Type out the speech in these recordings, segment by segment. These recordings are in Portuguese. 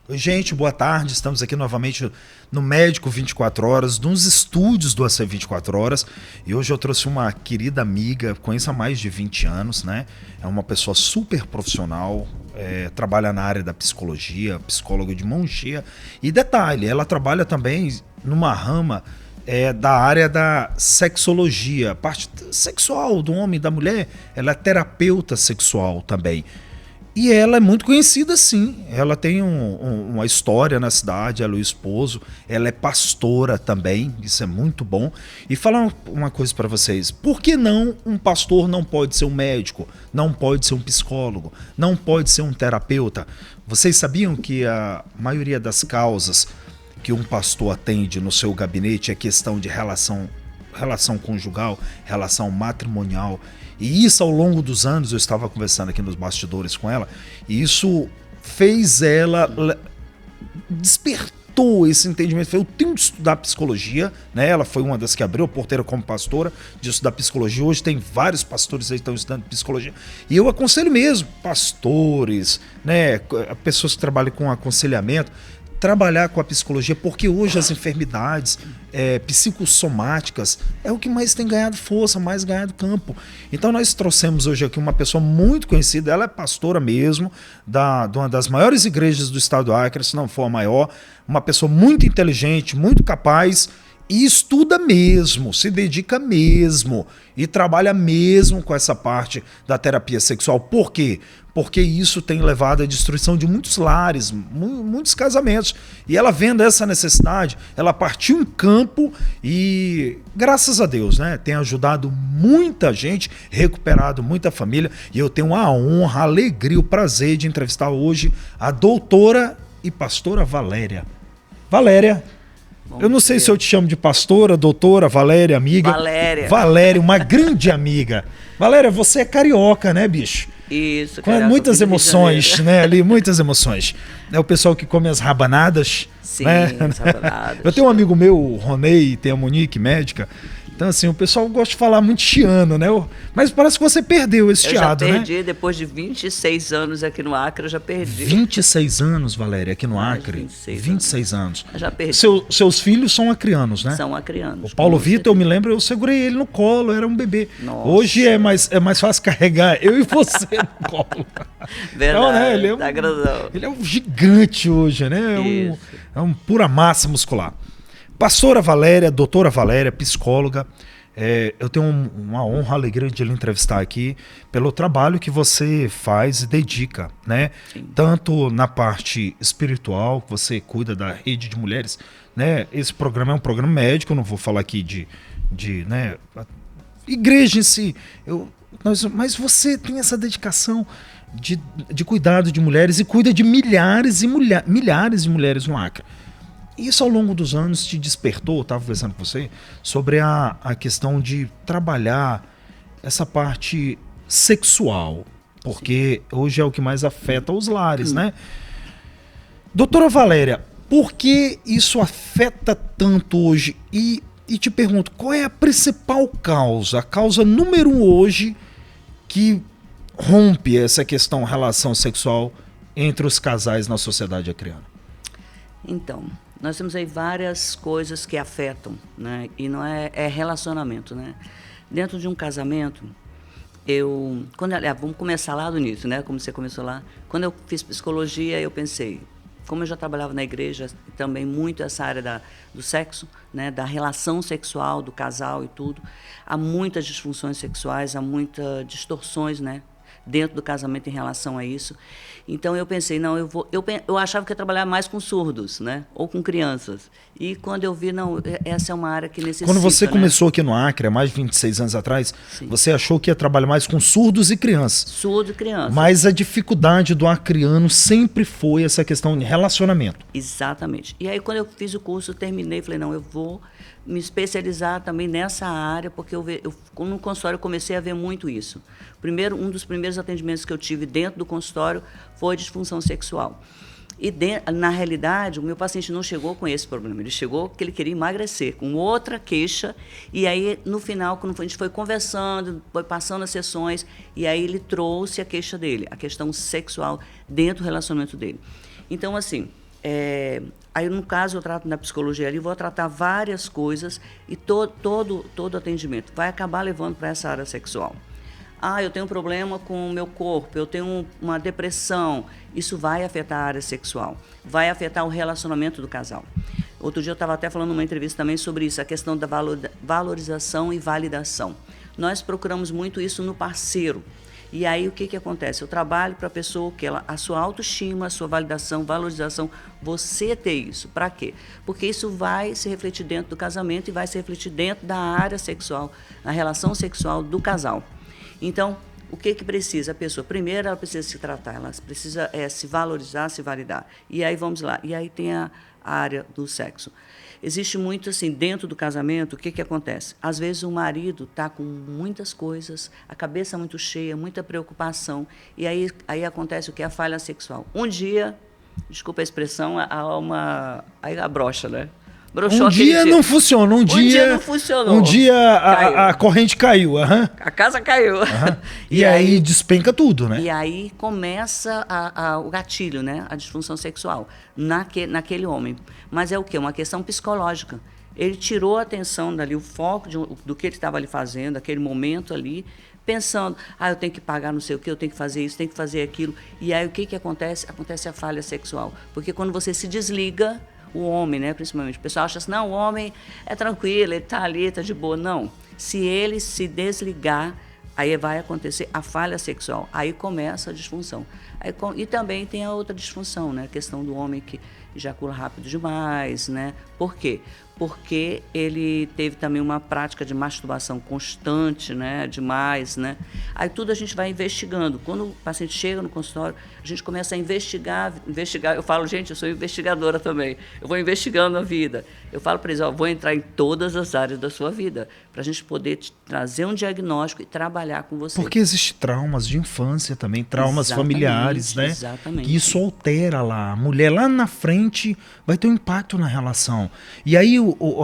Oi, gente, boa tarde. Estamos aqui novamente no Médico 24 Horas, nos estúdios do AC 24 Horas. E hoje eu trouxe uma querida amiga, conheço há mais de 20 anos, né? É uma pessoa super profissional, trabalha na área da psicologia, psicóloga de mão cheia. E detalhe, ela trabalha também numa rama da área da sexologia, a parte sexual do homem e da mulher. Ela é terapeuta sexual também. E ela é muito conhecida, sim. Ela tem uma história na cidade, ela é o esposo. Ela é pastora também, isso é muito bom. E falar uma coisa para vocês. Por que não um pastor não pode ser um médico? Não pode ser um psicólogo? Não pode ser um terapeuta? Vocês sabiam que a maioria das causas que um pastor atende no seu gabinete é questão de relação conjugal, relação matrimonial? E isso, ao longo dos anos, eu estava conversando aqui nos bastidores com ela, e isso fez ela, despertou esse entendimento. Eu tenho que estudar psicologia, né? Ela foi uma das que abriu a porteira como pastora de estudar psicologia. Hoje tem vários pastores aí que estão estudando psicologia. E eu aconselho mesmo, pastores, né? Pessoas que trabalham com aconselhamento, trabalhar com a psicologia, porque hoje as enfermidades psicossomáticas é o que mais tem ganhado força, mais ganhado campo. Então nós trouxemos hoje aqui uma pessoa muito conhecida, ela é pastora mesmo, de uma das maiores igrejas do estado do Acre, se não for a maior, uma pessoa muito inteligente, muito capaz, e estuda mesmo, se dedica mesmo e trabalha mesmo com essa parte da terapia sexual. Por quê? Porque isso tem levado à destruição de muitos lares, muitos casamentos. E ela vendo essa necessidade, ela partiu em campo e, graças a Deus, né, tem ajudado muita gente, recuperado muita família. E eu tenho a honra, a alegria, o prazer de entrevistar hoje a doutora e pastora Valéria. Valéria, eu não sei se eu te chamo de pastora, doutora, Valéria, amiga. Valéria. Valéria, uma grande amiga. Valéria, você é carioca, né, bicho? Isso, com muitas emoções, né? Ali, muitas emoções. É o pessoal que come as rabanadas. Sim, né? as rabanadas. Eu tenho um amigo meu, o Ronei, tem a Monique, médica. Então, assim, o pessoal gosta de falar muito chiano, né? Mas parece que você perdeu esse chiado, né? Eu já perdi, depois de 26 anos aqui no Acre, eu já perdi. 26 anos, Valéria, aqui no Acre? 26 anos. Eu já perdi. Seus filhos são acrianos, né? São acrianos. O Paulo Vitor, eu me lembro, eu segurei ele no colo, era um bebê. Nossa. Hoje é mais fácil carregar eu e você no colo. Verdade, então, né, ele tá grandão. Ele é um gigante hoje, né? É um pura massa muscular. Pastora Valéria, doutora Valéria, psicóloga, eu tenho uma honra, uma alegria de lhe entrevistar aqui pelo trabalho que você faz e dedica, né? Sim. Tanto na parte espiritual, que você cuida da rede de mulheres, né? Esse programa é um programa médico, não vou falar aqui de né, igreja em si, mas você tem essa dedicação de cuidado de mulheres e cuida de milhares de mulheres no Acre. Isso ao longo dos anos te despertou, eu estava conversando com você, sobre a questão de trabalhar essa parte sexual, porque hoje é o que mais afeta os lares, né? Doutora Valéria, por que isso afeta tanto hoje? E te pergunto, qual é a principal causa, a causa número 1 hoje que rompe essa questão relação sexual entre os casais na sociedade acreana? Então, nós temos aí várias coisas que afetam, né? E não é relacionamento, né? Dentro de um casamento, vamos começar lá do início, né? Como você começou lá. Quando eu fiz psicologia, eu pensei, como eu já trabalhava na igreja, também muito essa área do sexo, né? Da relação sexual, do casal e tudo, há muitas disfunções sexuais, há muitas distorções, né? Dentro do casamento em relação a isso. Então eu pensei, não, eu achava que ia trabalhar mais com surdos, né? Ou com crianças. E quando eu vi, não, essa é uma área que necessita. Quando você começou aqui no Acre, há mais de 26 anos atrás, sim, você achou que ia trabalhar mais com surdos e crianças. Surdo e crianças. Mas a dificuldade do acreano sempre foi essa questão de relacionamento. Exatamente. E aí quando eu fiz o curso, eu terminei, falei, não, eu vou me especializar também nessa área, porque eu no consultório eu comecei a ver muito isso. Um dos primeiros atendimentos que eu tive dentro do consultório foi disfunção sexual. E na realidade, o meu paciente não chegou com esse problema, ele chegou que ele queria emagrecer, com outra queixa, e aí no final, quando a gente foi conversando, foi passando as sessões, e aí ele trouxe a queixa dele, a questão sexual dentro do relacionamento dele. Então, assim, Aí, no caso, eu trato na psicologia ali, vou tratar várias coisas e todo atendimento vai acabar levando para essa área sexual. Eu tenho um problema com o meu corpo, eu tenho uma depressão. Isso vai afetar a área sexual, vai afetar o relacionamento do casal. Outro dia eu estava até falando numa entrevista também sobre isso, a questão da valorização e validação. Nós procuramos muito isso no parceiro. E aí o que acontece? Eu trabalho para a pessoa que a sua autoestima, a sua validação, valorização, você ter isso. Para quê? Porque isso vai se refletir dentro do casamento e vai se refletir dentro da área sexual, na relação sexual do casal. Então, o que precisa? A pessoa, primeiro, ela precisa se tratar, ela precisa se valorizar, se validar. E aí, vamos lá. E aí tem a área do sexo. Existe muito, assim, dentro do casamento, o que acontece? Às vezes o marido está com muitas coisas, a cabeça muito cheia, muita preocupação, e aí acontece o que? A falha sexual. Um dia, desculpa a expressão, aí a brocha, né? Um dia não funcionou, um dia não funcionou. Um dia a corrente caiu. A casa caiu. E aí despenca tudo, né? E aí começa o gatilho, né? A disfunção sexual naquele homem. Mas é o quê? Uma questão psicológica. Ele tirou a atenção dali, o foco do que ele estava ali fazendo, aquele momento ali, pensando, eu tenho que pagar não sei o quê, eu tenho que fazer isso, tenho que fazer aquilo. E aí o que acontece? Acontece a falha sexual. Porque quando você se desliga, o homem, né, principalmente, o pessoal acha assim, não, o homem é tranquilo, ele está ali, está de boa. Não, se ele se desligar, aí vai acontecer a falha sexual, aí começa a disfunção. E também tem a outra disfunção, né, a questão do homem que ejacula rápido demais, né? Por quê? Porque ele teve também uma prática de masturbação constante, né? Demais, né? Aí tudo a gente vai investigando. Quando o paciente chega no consultório, a gente começa a investigar. Eu falo, gente, eu sou investigadora também. Eu vou investigando a vida. Eu falo para eles, vou entrar em todas as áreas da sua vida, para a gente poder trazer um diagnóstico e trabalhar com você. Porque existem traumas de infância também, traumas familiares, né? Exatamente. Que isso altera lá. A mulher lá na frente vai ter um impacto na relação. E aí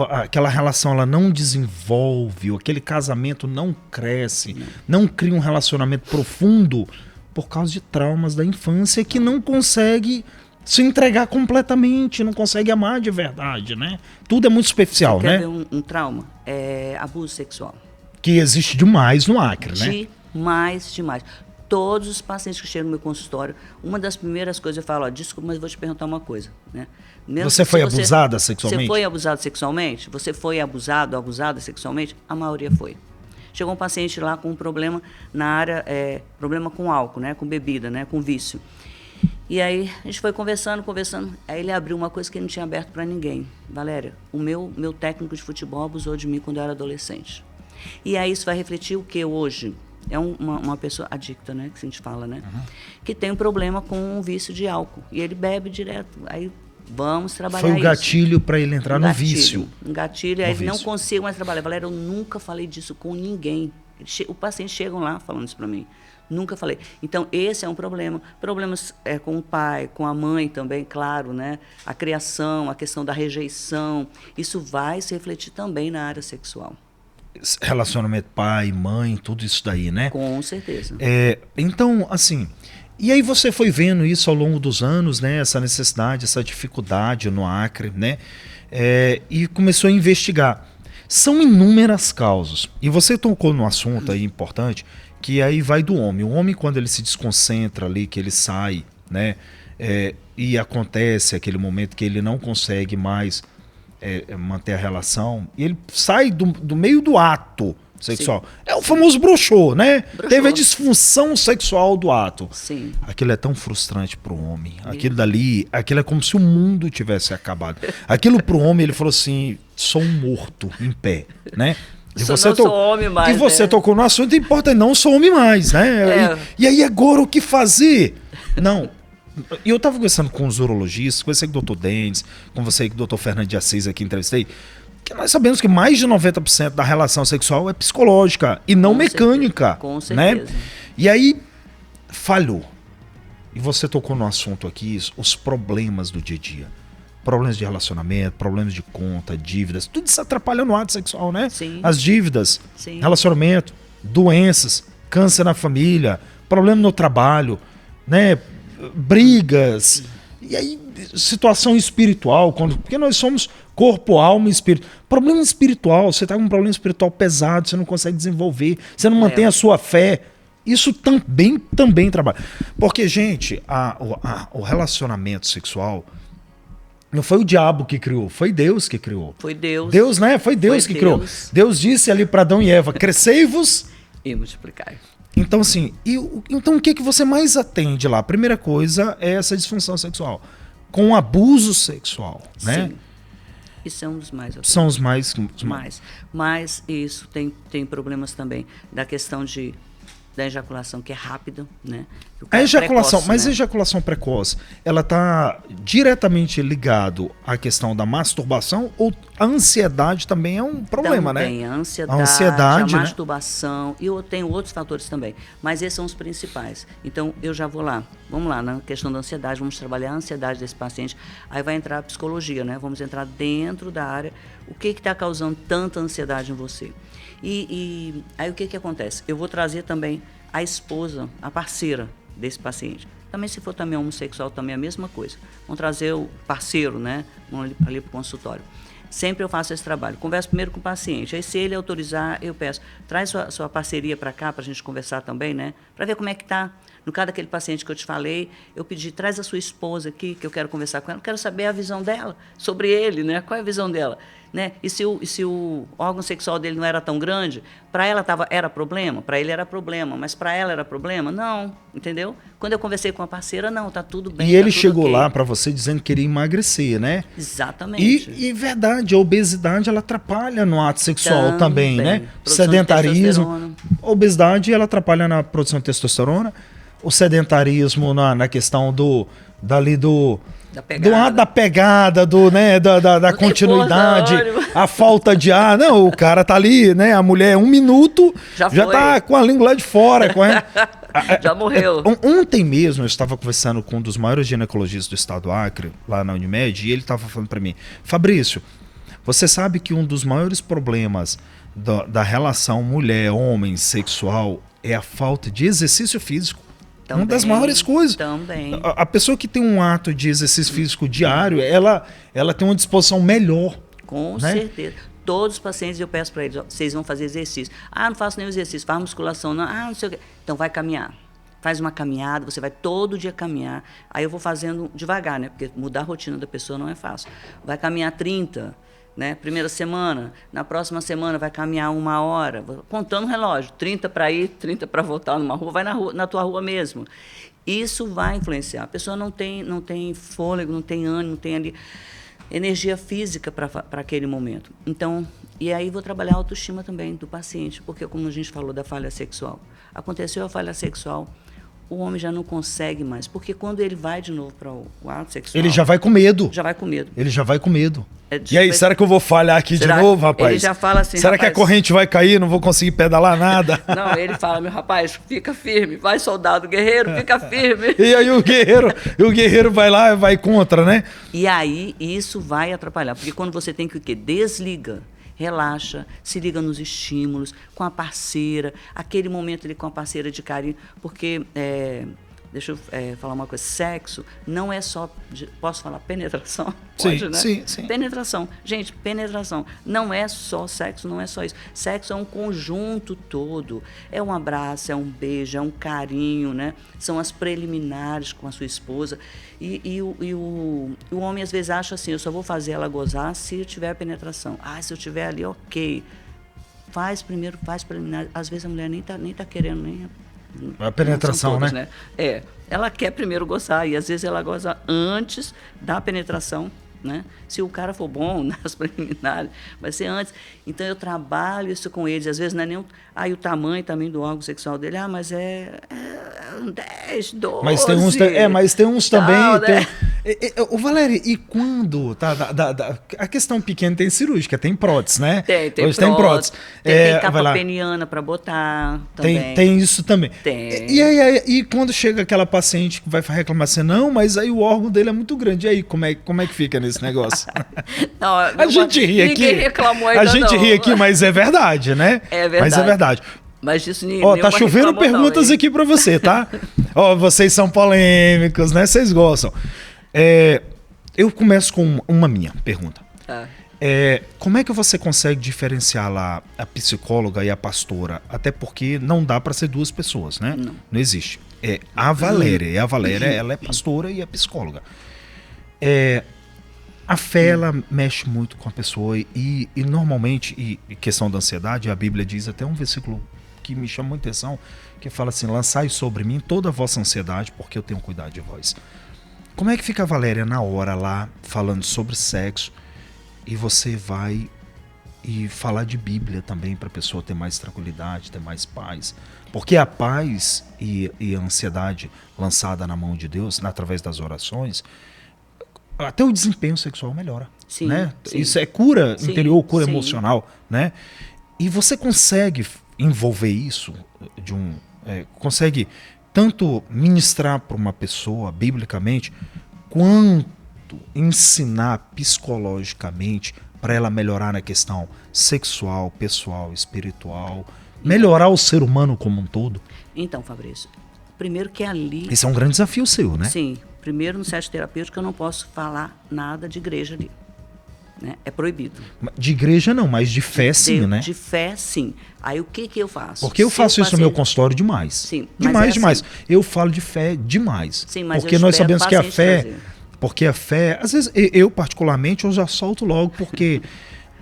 aquela relação ela não desenvolve, aquele casamento não cresce, não cria um relacionamento profundo por causa de traumas da infância que não consegue se entregar completamente, não consegue amar de verdade, né? Tudo é muito superficial, Você né? quer ver um trauma? É abuso sexual. Que existe demais no Acre, né? Demais. Todos os pacientes que chegam no meu consultório, uma das primeiras coisas eu falo, desculpa, mas vou te perguntar uma coisa, né? Você foi abusada sexualmente? Você foi abusado sexualmente? Você foi abusada sexualmente? A maioria foi. Chegou um paciente lá com um problema na área, problema com álcool, né? Com bebida, né? Com vício. E aí a gente foi conversando, aí ele abriu uma coisa que ele não tinha aberto para ninguém. Valéria, o meu técnico de futebol abusou de mim quando eu era adolescente. E aí isso vai refletir o que hoje? É uma pessoa adicta, né? Que a gente fala, né? Que tem um problema com o vício de álcool. E ele bebe direto. Aí vamos trabalhar isso. Foi o gatilho para ele entrar no vício. Um gatilho, aí ele não consigo mais trabalhar. Valéria, eu nunca falei disso com ninguém. O paciente chegam lá falando isso para mim. Nunca falei. Então, esse é um problema. Problemas com o pai, com a mãe também, claro, né? A criação, a questão da rejeição. Isso vai se refletir também na área sexual. Relacionamento pai, mãe, tudo isso daí, né? Com certeza. Então, assim, e aí você foi vendo isso ao longo dos anos, né? Essa necessidade, essa dificuldade no Acre, né? E começou a investigar. São inúmeras causas. E você tocou num assunto aí importante, que aí vai do homem. O homem, quando ele se desconcentra ali, que ele sai, né? E acontece aquele momento que ele não consegue mais manter a relação, e ele sai do meio do ato sexual. Sim. É o famoso broxô, né? Broxô. Teve a disfunção sexual do ato. Sim. Aquilo é tão frustrante pro homem. Aquilo é como se o mundo tivesse acabado. Aquilo pro homem, ele falou assim, sou um morto em pé, né? E você não sou homem mais, e você tocou no assunto, importa, não sou homem mais, né? E aí agora o que fazer? Não. E eu estava conversando com os urologistas, conversei com o Dr. Denis, conversei com o Dr. Fernando de Assis aqui, entrevistei, que nós sabemos que mais de 90% da relação sexual é psicológica e não mecânica. Com certeza. Né? E aí, falhou. E você tocou no assunto aqui, os problemas do dia a dia. Problemas de relacionamento, problemas de conta, dívidas, tudo isso atrapalha no ato sexual, né? Sim. As dívidas, Sim. Relacionamento, doenças, câncer na família, problema no trabalho, né? Brigas, E aí, situação espiritual, porque nós somos corpo, alma e espírito. Problema espiritual, você está com um problema espiritual pesado, você não consegue desenvolver, você não mantém a sua fé. Isso também trabalha. Porque, gente, o relacionamento sexual não foi o diabo que criou, foi Deus que criou. Foi Deus. Deus, né? Foi Deus que criou. Deus disse ali para Adão e Eva, crescei-vos e multiplicai. Então, assim, então o que você mais atende lá? A primeira coisa é essa disfunção sexual. Com abuso sexual, né? Sim. Isso é um dos mais. São os mais. Mas isso tem problemas também da questão da ejaculação, que é rápida, né? A ejaculação, precoce, mas né? A ejaculação precoce, ela está diretamente ligado à questão da masturbação ou a ansiedade também é um problema, também, né? A ansiedade, a masturbação e eu tenho outros fatores também, mas esses são os principais. Então eu já vou lá, vamos lá, na questão da ansiedade, vamos trabalhar a ansiedade desse paciente, aí vai entrar a psicologia, né? Vamos entrar dentro da área, o que está causando tanta ansiedade em você. E aí o que acontece? Eu vou trazer também a esposa, a parceira desse paciente. Também se for também homossexual, também é a mesma coisa. Vamos trazer o parceiro, né? Vamos ali para o consultório. Sempre eu faço esse trabalho. Converso primeiro com o paciente. Aí se ele autorizar, eu peço, traz sua parceria para cá para a gente conversar também, né? Para ver como é que está. No caso daquele paciente que eu te falei, eu pedi, traz a sua esposa aqui, que eu quero conversar com ela. Eu quero saber a visão dela sobre ele, né? Qual é a visão dela? Né? E se o órgão sexual dele não era tão grande, para ela era problema? Para ele era problema, mas para ela era problema? Não, entendeu? Quando eu conversei com a parceira, não, tá tudo bem. E ele tudo chegou okay. lá para você dizendo que queria emagrecer, né? Exatamente. E verdade, a obesidade ela atrapalha no ato sexual também, né? Produção Sedentarismo. A obesidade ela atrapalha na produção de testosterona, o sedentarismo na questão da pegada, da continuidade, a falta de ar. Não, o cara tá ali, né? A mulher, 1 minuto, já tá com a língua lá de fora. Já morreu. Ontem mesmo eu estava conversando com um dos maiores ginecologistas do estado do Acre, lá na Unimed, e ele estava falando para mim, Fabrício, você sabe que um dos maiores problemas da relação mulher-homem sexual é a falta de exercício físico. Também, uma das maiores coisas. Também. A pessoa que tem um ato de exercício físico diário, ela tem uma disposição melhor. Com certeza. Todos os pacientes eu peço para eles, vocês vão fazer exercício. Não faço nenhum exercício, faz musculação, não. Não sei o quê. Então vai caminhar. Faz uma caminhada, você vai todo dia caminhar. Aí eu vou fazendo devagar, né? Porque mudar a rotina da pessoa não é fácil. Vai caminhar 30, né? Primeira semana, na próxima semana vai caminhar 1 hora, contando o relógio, 30 para ir, 30 para voltar numa rua, vai na tua rua mesmo. Isso vai influenciar. A pessoa não tem fôlego, não tem ânimo, não tem ali energia física para aquele momento. Então, e aí vou trabalhar a autoestima também do paciente, porque como a gente falou da falha sexual, aconteceu a falha sexual, o homem já não consegue mais, porque quando ele vai de novo para o ato sexual... Ele já vai com medo. Ele já vai com medo. E aí, será que eu vou falhar aqui de novo, rapaz? Ele já fala assim, será que a corrente vai cair, não vou conseguir pedalar nada? Não, ele fala, meu rapaz, fica firme, vai soldado guerreiro, fica firme. E aí o guerreiro vai lá e vai contra, né? E aí isso vai atrapalhar, porque quando você tem que o quê? Desliga, relaxa, se liga nos estímulos, com a parceira, aquele momento ali com a parceira de carinho, porque... Deixa eu falar uma coisa, sexo não é só, posso falar penetração? Pode, sim, né? sim. Penetração, gente, penetração, não é só sexo, não é só isso. Sexo é um conjunto todo, é um abraço, é um beijo, é um carinho, né? São as preliminares com a sua esposa. E o homem às vezes acha assim, eu só vou fazer ela gozar se eu tiver penetração. Se eu tiver ali, ok. Faz preliminar, às vezes a mulher nem tá querendo nem... A penetração, todas, né? Ela quer primeiro gozar e às vezes ela goza antes da penetração, né? Se o cara for bom nas preliminares, vai ser antes. Então eu trabalho isso com eles, às vezes não é nem o tamanho também do órgão sexual dele, mas é 10, 12. Mas tem uns também. Né? Ô, Valéria, e quando? A questão pequena tem cirúrgica, tem prótese, né? Hoje tem prótese. Tem capa peniana para botar também. Tem isso também. Tem. E quando chega aquela paciente que vai reclamar assim, não, mas aí o órgão dele é muito grande. E aí, como é que fica nesse negócio? Não, a gente ri aqui. Ninguém reclamou ainda. A gente ri aqui, mas é verdade, né? É verdade. Mas é verdade. Mas disso tá chovendo perguntas aqui para você, tá? Vocês são polêmicos, né? Vocês gostam. Eu começo com uma minha pergunta. Tá. Como é que você consegue diferenciar lá a psicóloga e a pastora? Até porque não dá para ser duas pessoas, né? Não existe. A Valéria, ela é pastora e é psicóloga. A fé, ela mexe muito com a pessoa e normalmente, e questão da ansiedade, a Bíblia diz até um versículo que me chama muita atenção, que fala assim: lançai sobre mim toda a vossa ansiedade, porque eu tenho cuidado de vós. Como é que fica a Valéria na hora lá, falando sobre sexo, e você vai e falar de Bíblia também para a pessoa ter mais tranquilidade, ter mais paz? Porque a paz e a ansiedade lançada na mão de Deus, através das orações, até o desempenho sexual melhora. Sim, né? sim. Isso é cura interior, cura sim. emocional. Né? E você consegue envolver isso, consegue tanto ministrar para uma pessoa, biblicamente, quanto ensinar psicologicamente para ela melhorar na questão sexual, pessoal, espiritual, melhorar o ser humano como um todo? Então, Fabrício, primeiro que ali... Esse é um grande desafio seu, né? Sim. Primeiro, no sete terapêutico, eu não posso falar nada de igreja ali. Né? É proibido. De igreja não, mas de fé sim, né? De fé, sim. Aí o que eu faço? Porque eu faço isso no meu consultório demais. Sim. Demais. Eu falo de fé demais. Sim, mas porque nós sabemos que a fé... Porque a fé... Às vezes, eu particularmente, eu já solto logo, porque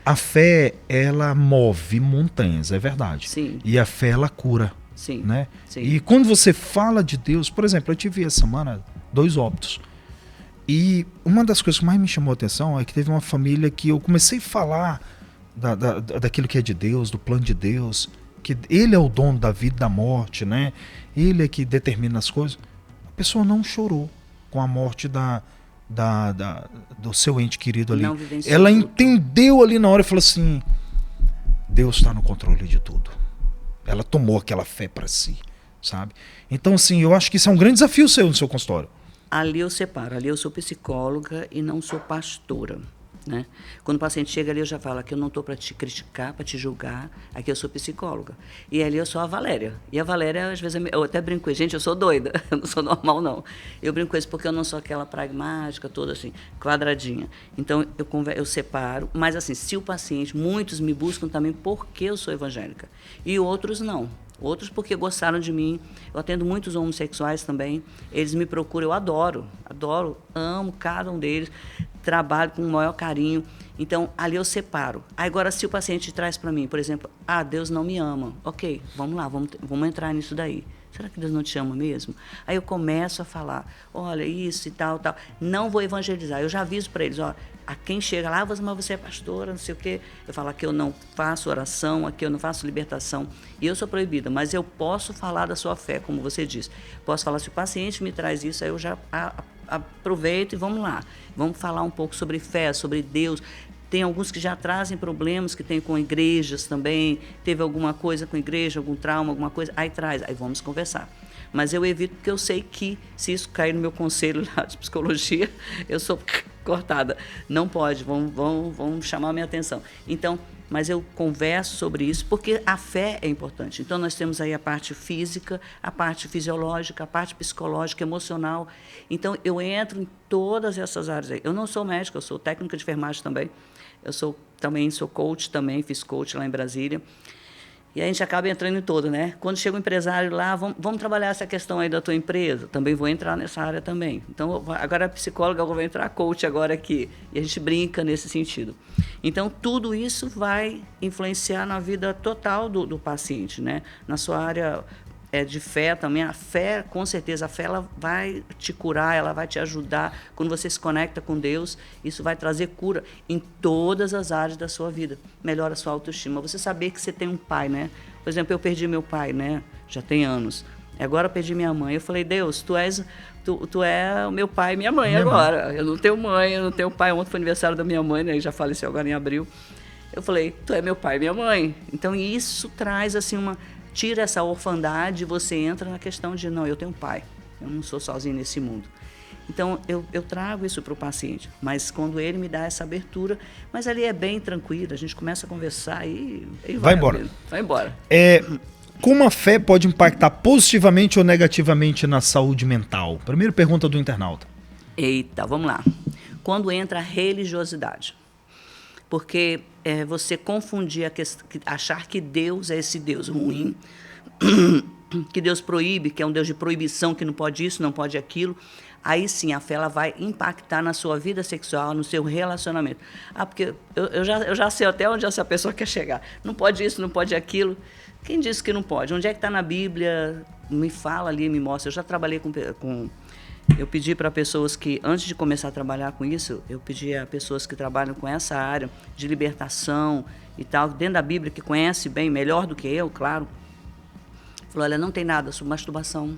a fé, ela move montanhas, é verdade. Sim. E a fé, ela cura. Sim. Né? Sim. E quando você fala de Deus... Por exemplo, eu tive essa semana 2 óbitos. E uma das coisas que mais me chamou a atenção é que teve uma família que eu comecei a falar daquilo que é de Deus, do plano de Deus, que Ele é o dono da vida e da morte, né? Ele é que determina as coisas. A pessoa não chorou com a morte do seu ente querido ali. Ela entendeu ali na hora e falou assim: Deus está no controle de tudo. Ela tomou aquela fé para si, sabe? Então, assim, eu acho que isso é um grande desafio seu no seu consultório. Ali eu separo, ali eu sou psicóloga e não sou pastora. Né? Quando o paciente chega ali, eu já falo que eu não estou para te criticar, para te julgar, aqui eu sou psicóloga. E ali eu sou a Valéria. E a Valéria, às vezes, eu até brinco com gente, eu sou doida, eu não sou normal, não. Eu brinco com isso porque eu não sou aquela pragmática, toda assim, quadradinha. Então, eu separo, mas assim, se o paciente, muitos me buscam também porque eu sou evangélica, e outros não. Outros porque gostaram de mim. Eu atendo muitos homossexuais também. Eles me procuram, eu adoro, amo cada um deles. Trabalho com o maior carinho. Então, ali eu separo. Agora, se o paciente traz para mim, por exemplo, Deus não me ama. Ok, vamos lá, vamos entrar nisso daí. Será que Deus não te ama mesmo? Aí eu começo a falar, olha, isso e tal, tal. Não vou evangelizar. Eu já aviso para eles, ó, a quem chega lá, mas você é pastora, não sei o quê. Eu falo que eu não faço oração, aqui eu não faço libertação. E eu sou proibida, mas eu posso falar da sua fé, como você disse. Posso falar, se o paciente me traz isso, aí eu já aproveito e vamos lá. Vamos falar um pouco sobre fé, sobre Deus. Tem alguns que já trazem problemas que tem com igrejas também. Teve alguma coisa com igreja, algum trauma, alguma coisa. Aí traz, aí vamos conversar. Mas eu evito porque eu sei que se isso cair no meu conselho lá de psicologia, eu sou cortada. Não pode, vão chamar a minha atenção. Então, mas eu converso sobre isso porque a fé é importante. Então, nós temos aí a parte física, a parte fisiológica, a parte psicológica, emocional. Então, eu entro em todas essas áreas aí. Eu não sou médica, eu sou técnica de enfermagem também. Eu sou coach também, fiz coach lá em Brasília. E a gente acaba entrando em todo, né? Quando chega o empresário lá, vamos trabalhar essa questão aí da tua empresa. Também vou entrar nessa área também. Então, agora a psicóloga, eu vou entrar coach agora aqui. E a gente brinca nesse sentido. Então, tudo isso vai influenciar na vida total do paciente, né? Na sua área de fé também. A fé, com certeza, a fé ela vai te curar, ela vai te ajudar. Quando você se conecta com Deus, isso vai trazer cura em todas as áreas da sua vida. Melhora a sua autoestima. Você saber que você tem um pai, né? Por exemplo, eu perdi meu pai, né? Já tem anos. Agora eu perdi minha mãe. Eu falei, Deus, tu é o meu pai e minha mãe agora. Eu não tenho mãe, eu não tenho pai. Ontem foi aniversário da minha mãe, né? Já faleceu agora em abril. Eu falei, tu é meu pai e minha mãe. Então, isso traz, assim, tira essa orfandade e você entra na questão de, não, eu tenho um pai, eu não sou sozinho nesse mundo. Então, eu trago isso para o paciente, mas quando ele me dá essa abertura, mas ali é bem tranquilo, a gente começa a conversar e vai embora. Vai embora. Como a fé pode impactar positivamente ou negativamente na saúde mental? Primeira pergunta do internauta. Eita, vamos lá. Quando entra a religiosidade. Porque você confundir achar que Deus é esse Deus ruim, que Deus proíbe, que é um Deus de proibição, que não pode isso, não pode aquilo. Aí sim, a fé ela vai impactar na sua vida sexual, no seu relacionamento. Porque eu já sei até onde essa pessoa quer chegar. Não pode isso, não pode aquilo. Quem disse que não pode? Onde é que está na Bíblia? Me fala ali, me mostra. Eu já trabalhei com eu pedi para pessoas que, antes de começar a trabalhar com isso, eu pedi a pessoas que trabalham com essa área de libertação e tal, dentro da Bíblia, que conhece bem, melhor do que eu, claro. Falou, olha, não tem nada sobre masturbação,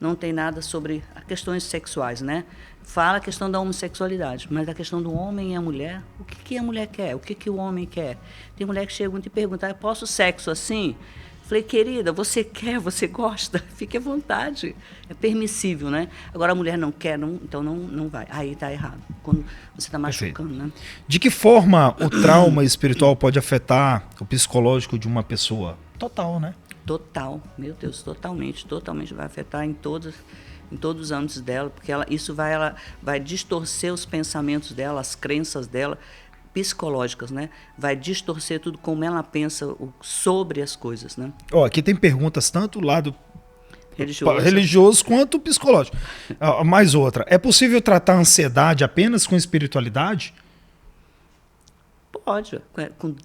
não tem nada sobre as questões sexuais, né? Fala a questão da homossexualidade, mas a questão do homem e a mulher, o que a mulher quer, o que o homem quer? Tem mulher que chega e pergunta, posso sexo assim? Falei, querida, você quer, você gosta, fique à vontade. É permissível, né? Agora a mulher não quer, então não vai. Aí está errado, quando você está machucando, né? De que forma o trauma espiritual pode afetar o psicológico de uma pessoa? Total, né? Total, meu Deus, totalmente vai afetar em todos os âmbitos dela, porque ela vai distorcer os pensamentos dela, as crenças dela, psicológicas, né? Vai distorcer tudo como ela pensa sobre as coisas, né? Aqui tem perguntas tanto do lado religioso quanto psicológico. Mais outra. É possível tratar a ansiedade apenas com espiritualidade? Pode.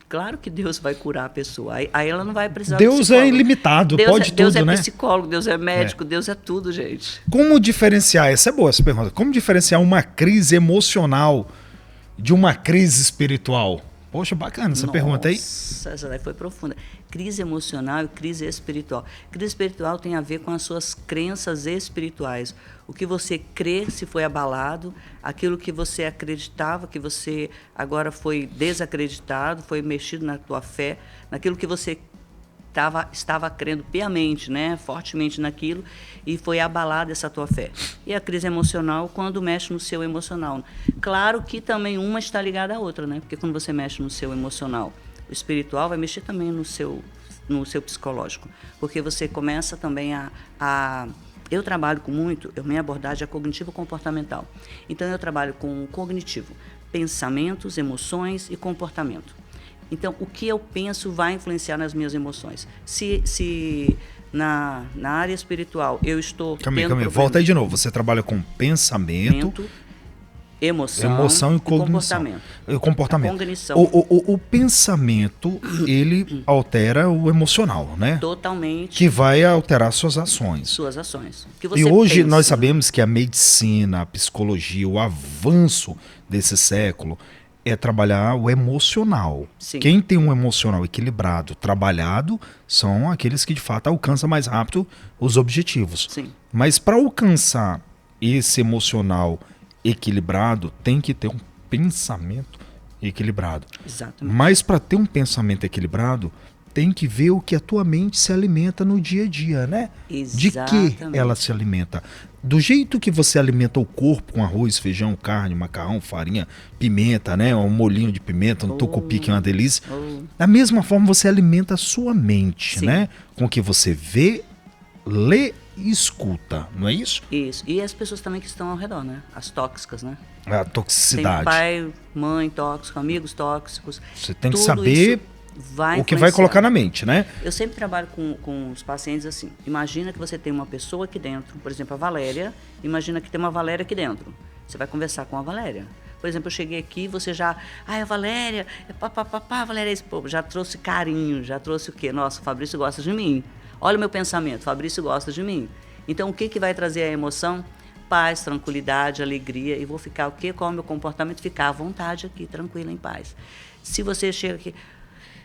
Claro que Deus vai curar a pessoa. Aí ela não vai precisar Deus é ilimitado, pode tudo, né? Deus é psicólogo, Deus é médico, Deus é tudo, gente. Como diferenciar, essa é boa essa pergunta, como diferenciar uma crise emocional de uma crise espiritual? Poxa, bacana essa pergunta aí. Nossa, essa daí foi profunda. Crise emocional e crise espiritual. Crise espiritual tem a ver com as suas crenças espirituais. O que você crê se foi abalado, aquilo que você acreditava, que você agora foi desacreditado, foi mexido na tua fé, naquilo que você estava crendo piamente, né, fortemente naquilo, e foi abalada essa tua fé. E a crise emocional, quando mexe no seu emocional. Claro que também uma está ligada à outra, né? Porque quando você mexe no seu emocional, o espiritual vai mexer também no seu psicológico. Porque você começa também eu trabalho minha abordagem é cognitivo-comportamental. Então, eu trabalho com o cognitivo, pensamentos, emoções e comportamento. Então, o que eu penso vai influenciar nas minhas emoções. Se na área espiritual eu estou Calma, volta aí de novo. Você trabalha com pensamento, emoção e cognição. Comportamento. Cognição. O pensamento, ele altera o emocional, né? Totalmente. Que vai alterar suas ações. Suas ações. E hoje nós sabemos que a medicina, a psicologia, o avanço desse século é trabalhar o emocional. Sim. Quem tem um emocional equilibrado, trabalhado, são aqueles que de fato alcançam mais rápido os objetivos. Sim. Mas para alcançar esse emocional equilibrado, tem que ter um pensamento equilibrado. Exatamente. Mas para ter um pensamento equilibrado, tem que ver o que a tua mente se alimenta no dia a dia, né? Exatamente. De que ela se alimenta. Do jeito que você alimenta o corpo com arroz, feijão, carne, macarrão, farinha, pimenta, né? Um molhinho de pimenta, um tucupi que é uma delícia. Da mesma forma você alimenta a sua mente, né? Com o que você vê, lê e escuta, não é isso? Isso. E as pessoas também que estão ao redor, né? As tóxicas, né? A toxicidade. Tem pai, mãe tóxico, amigos tóxicos. Você tem que saber o que vai colocar na mente, né? Eu sempre trabalho com os pacientes assim. Imagina que você tem uma pessoa aqui dentro, por exemplo, a Valéria. Imagina que tem uma Valéria aqui dentro. Você vai conversar com a Valéria. Por exemplo, eu cheguei aqui, você já... a Valéria, Valéria, já trouxe carinho, já trouxe o quê? Nossa, o Fabrício gosta de mim. Olha o meu pensamento, Fabrício gosta de mim. Então, o que vai trazer a emoção? Paz, tranquilidade, alegria. E vou ficar o quê? Qual é o meu comportamento? Ficar à vontade aqui, tranquila, em paz. Se você chega aqui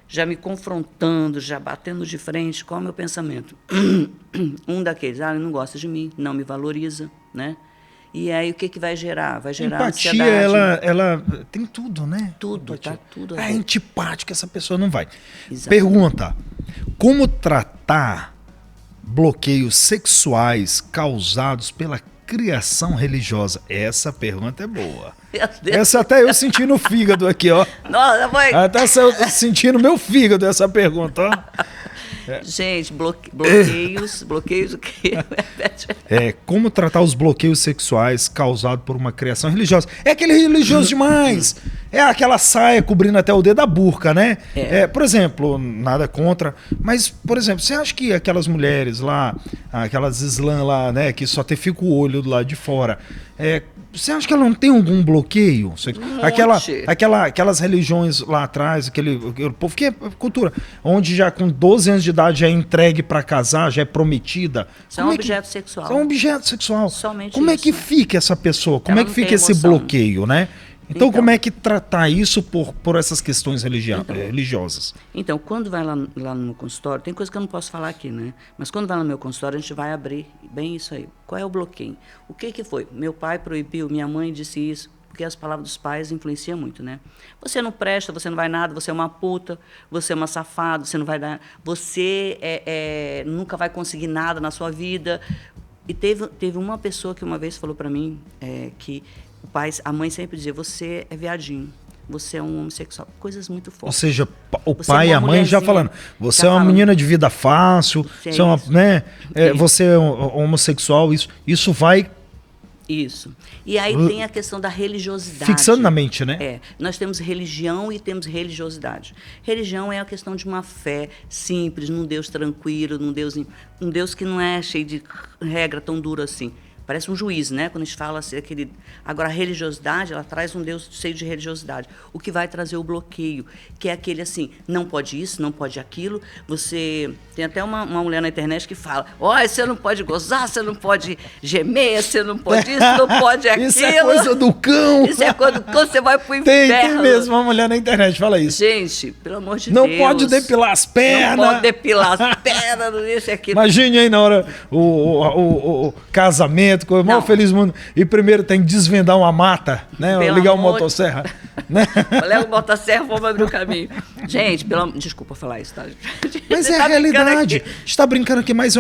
já me confrontando, já batendo de frente, qual é o meu pensamento? Um daqueles, ele não gosta de mim, não me valoriza, né? E aí o que vai gerar? Vai gerar empatia, ansiedade. ela tem tudo, né? Tudo, tá tudo. É antipática, essa pessoa não vai. Exatamente. Pergunta, como tratar bloqueios sexuais causados pela criação religiosa? Essa pergunta é boa. Essa até eu senti no fígado aqui, ó. Nossa, foi... Até eu senti no meu fígado essa pergunta, ó. Gente, bloqueios o quê? Como tratar os bloqueios sexuais causados por uma criação religiosa. É aquele religioso demais. É aquela saia cobrindo até o dedo da burca, né? Por exemplo, nada contra, mas, por exemplo, você acha que aquelas mulheres lá, aquelas islã lá, né, que só fica o olho do lado de fora, você acha que ela não tem algum bloqueio? Aquelas religiões lá atrás, aquele povo que é cultura, onde já com 12 anos de idade já é entregue para casar, já é prometida. São objeto sexual. São objeto sexual. Somente como isso. É que fica essa pessoa? Como Ela é que fica esse bloqueio, né? Então, como é que tratar isso por essas questões religiosas? Então, quando vai lá no meu consultório, tem coisa que eu não posso falar aqui, né? Mas quando vai lá no meu consultório, a gente vai abrir bem isso aí. Qual é o bloqueio? O que foi? Meu pai proibiu, minha mãe disse isso, porque as palavras dos pais influenciam muito, né? Você não presta, você não vai nada, você é uma puta, você é uma safada, você não vai dar... Você nunca vai conseguir nada na sua vida. E teve uma pessoa que uma vez falou para mim que... A mãe sempre dizia, você é viadinho, você é um homossexual, coisas muito fortes. Ou seja, o pai e a mãe já falando, você é uma menina de vida fácil, você é homossexual, isso vai... Isso. E aí tem a questão da religiosidade. Fixando na mente, né? Nós temos religião e temos religiosidade. Religião é a questão de uma fé simples, num Deus tranquilo, num Deus que não é cheio de regra tão dura assim. Parece um juiz, né? Quando a gente fala assim, Agora, a religiosidade, ela traz um Deus cheio de religiosidade. O que vai trazer o bloqueio, que é aquele assim, não pode isso, não pode aquilo. Você... Tem até uma mulher na internet que fala, você não pode gozar, você não pode gemer, você não pode isso, não pode aquilo. Isso é coisa do cão. Isso é coisa do cão, você vai pro inferno. Tem mesmo uma mulher na internet, fala isso. Gente, pelo amor de Deus. Não pode depilar as pernas. Não pode depilar as pernas, isso e aquilo. Imagine aí na hora o casamento, com o maior feliz mundo. E primeiro tem que desvendar uma mata, né? Ligar uma motosserra. Né? Leva o motosserra, vamos abrir o caminho. Gente, desculpa falar isso, tá? Mas é a realidade. A gente está brincando aqui, mas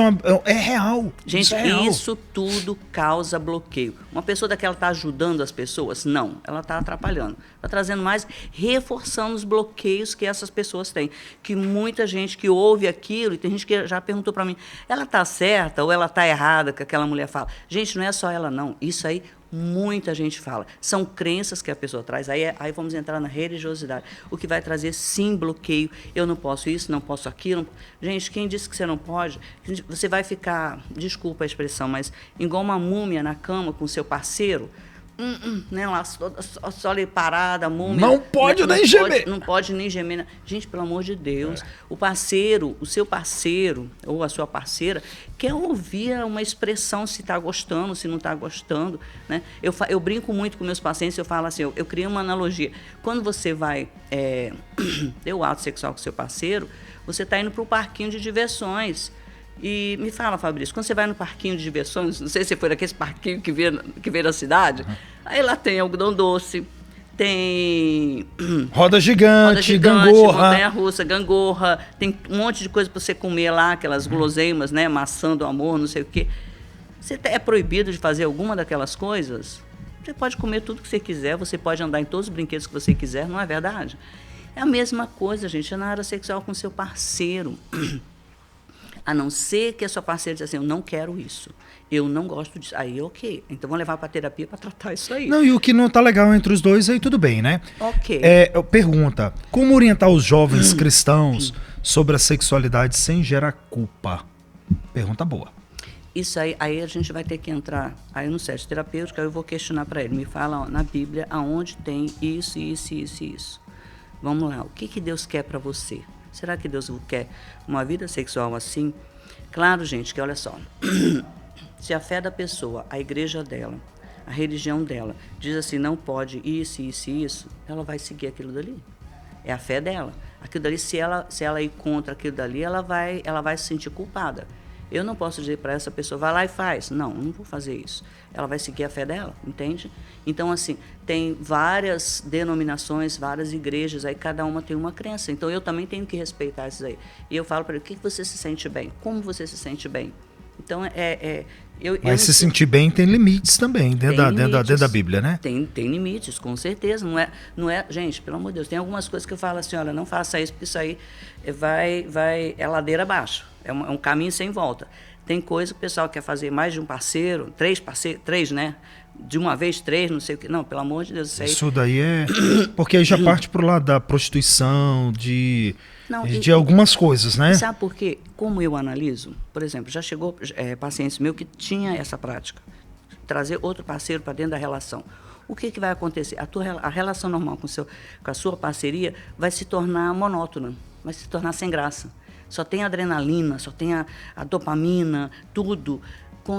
é real. Gente, isso tudo causa bloqueio. Uma pessoa daquela está ajudando as pessoas? Não, ela está atrapalhando. Está trazendo mais, reforçando os bloqueios que essas pessoas têm. Que muita gente que ouve aquilo, e tem gente que já perguntou para mim, ela está certa ou ela está errada, que aquela mulher fala. Gente, não é só ela, não. Isso aí muita gente fala. São crenças que a pessoa traz. Aí vamos entrar na religiosidade. O que vai trazer, sim, bloqueio. Eu não posso isso, não posso aquilo. Gente, quem disse que você não pode, você vai ficar, desculpa a expressão, mas igual uma múmia na cama com o seu parceiro, né, lá, só ali parada, a múmia. Não pode nem gemer. Não pode nem gemer. Gente, pelo amor de Deus. O seu parceiro ou a sua parceira quer ouvir uma expressão se está gostando, se não está gostando. Né? Eu brinco muito com meus pacientes, eu falo assim, eu crio uma analogia. Quando você vai ter o ato sexual com o seu parceiro, você está indo para o parquinho de diversões. E me fala, Fabrício, quando você vai no parquinho de diversões, não sei se foi naquele parquinho que vê na cidade, aí lá tem algodão doce, tem... Roda gigante, gangorra. Montanha-russa, gangorra, tem um monte de coisa para você comer lá, aquelas guloseimas, né, maçã do amor, não sei o quê. Você é proibido de fazer alguma daquelas coisas? Você pode comer tudo que você quiser, você pode andar em todos os brinquedos que você quiser, não é verdade? É a mesma coisa, gente, é na área sexual com seu parceiro. A não ser que a sua parceira diz assim, eu não quero isso, eu não gosto disso. Aí, ok. Então, vamos levar para terapia para tratar isso aí. Não, e o que não está legal entre os dois, aí tudo bem, né? Ok. Pergunta, como orientar os jovens cristãos sobre a sexualidade sem gerar culpa? Pergunta boa. Isso aí a gente vai ter que entrar aí no set terapêutico, aí eu vou questionar para ele. Me fala na Bíblia aonde tem isso, isso, isso e isso. Vamos lá, o que Deus quer para você? Será que Deus quer uma vida sexual assim? Claro, gente, que olha só. Se a fé da pessoa, a igreja dela, a religião dela, diz assim, não pode isso, isso e isso, ela vai seguir aquilo dali. É a fé dela. Aquilo dali, se ela ir contra aquilo dali, ela vai se sentir culpada. Eu não posso dizer para essa pessoa, vai lá e faz. Não vou fazer isso. Ela vai seguir a fé dela, entende? Então, assim, tem várias denominações, várias igrejas, aí cada uma tem uma crença. Então, eu também tenho que respeitar isso aí. E eu falo para ele, o que você se sente bem? Como você se sente bem? Então, Mas se sentir bem tem limites também, dentro da Bíblia, né? Tem limites, com certeza. Não é, gente, pelo amor de Deus, tem algumas coisas que eu falo assim, olha, não faça isso, porque isso aí é ladeira abaixo. É um caminho sem volta. Tem coisa que o pessoal quer fazer mais de um parceiro, três, né? De uma vez, 3, não sei o quê. Não, pelo amor de Deus, isso daí é... Porque aí já parte pro lado da prostituição, de algumas coisas, né? Sabe por quê? Como eu analiso, por exemplo, já chegou pacientes meu que tinha essa prática, trazer outro parceiro para dentro da relação. O que vai acontecer? A relação normal com a sua parceria vai se tornar monótona, vai se tornar sem graça. Só tem adrenalina, só tem a dopamina, tudo.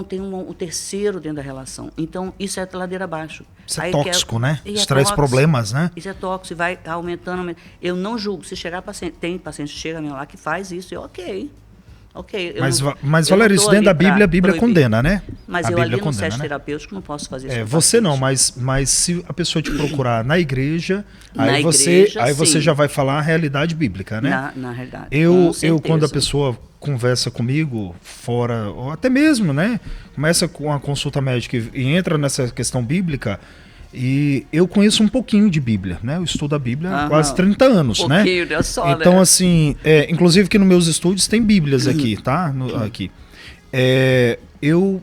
Tem um terceiro dentro da relação. Então, isso é ladeira abaixo. Isso é tóxico, né? Isso traz problemas, né? Isso é tóxico e vai aumentando. Eu não julgo. Se chegar paciente, tem paciente que chega lá que faz isso, ok. Mas Valéria, isso dentro da Bíblia, a Bíblia condena, né? Mas eu ali no sete terapêutico não posso fazer isso. Você não, mas se a pessoa te procurar na igreja, aí você já vai falar a realidade bíblica, né? Na realidade. Eu quando a pessoa conversa comigo fora, ou até mesmo, né? Começa com a consulta médica e entra nessa questão bíblica, e eu conheço um pouquinho de Bíblia, né? Eu estudo a Bíblia há quase 30 anos, né? Então, assim, inclusive que nos meus estúdios tem Bíblias aqui, tá? Aqui. Eu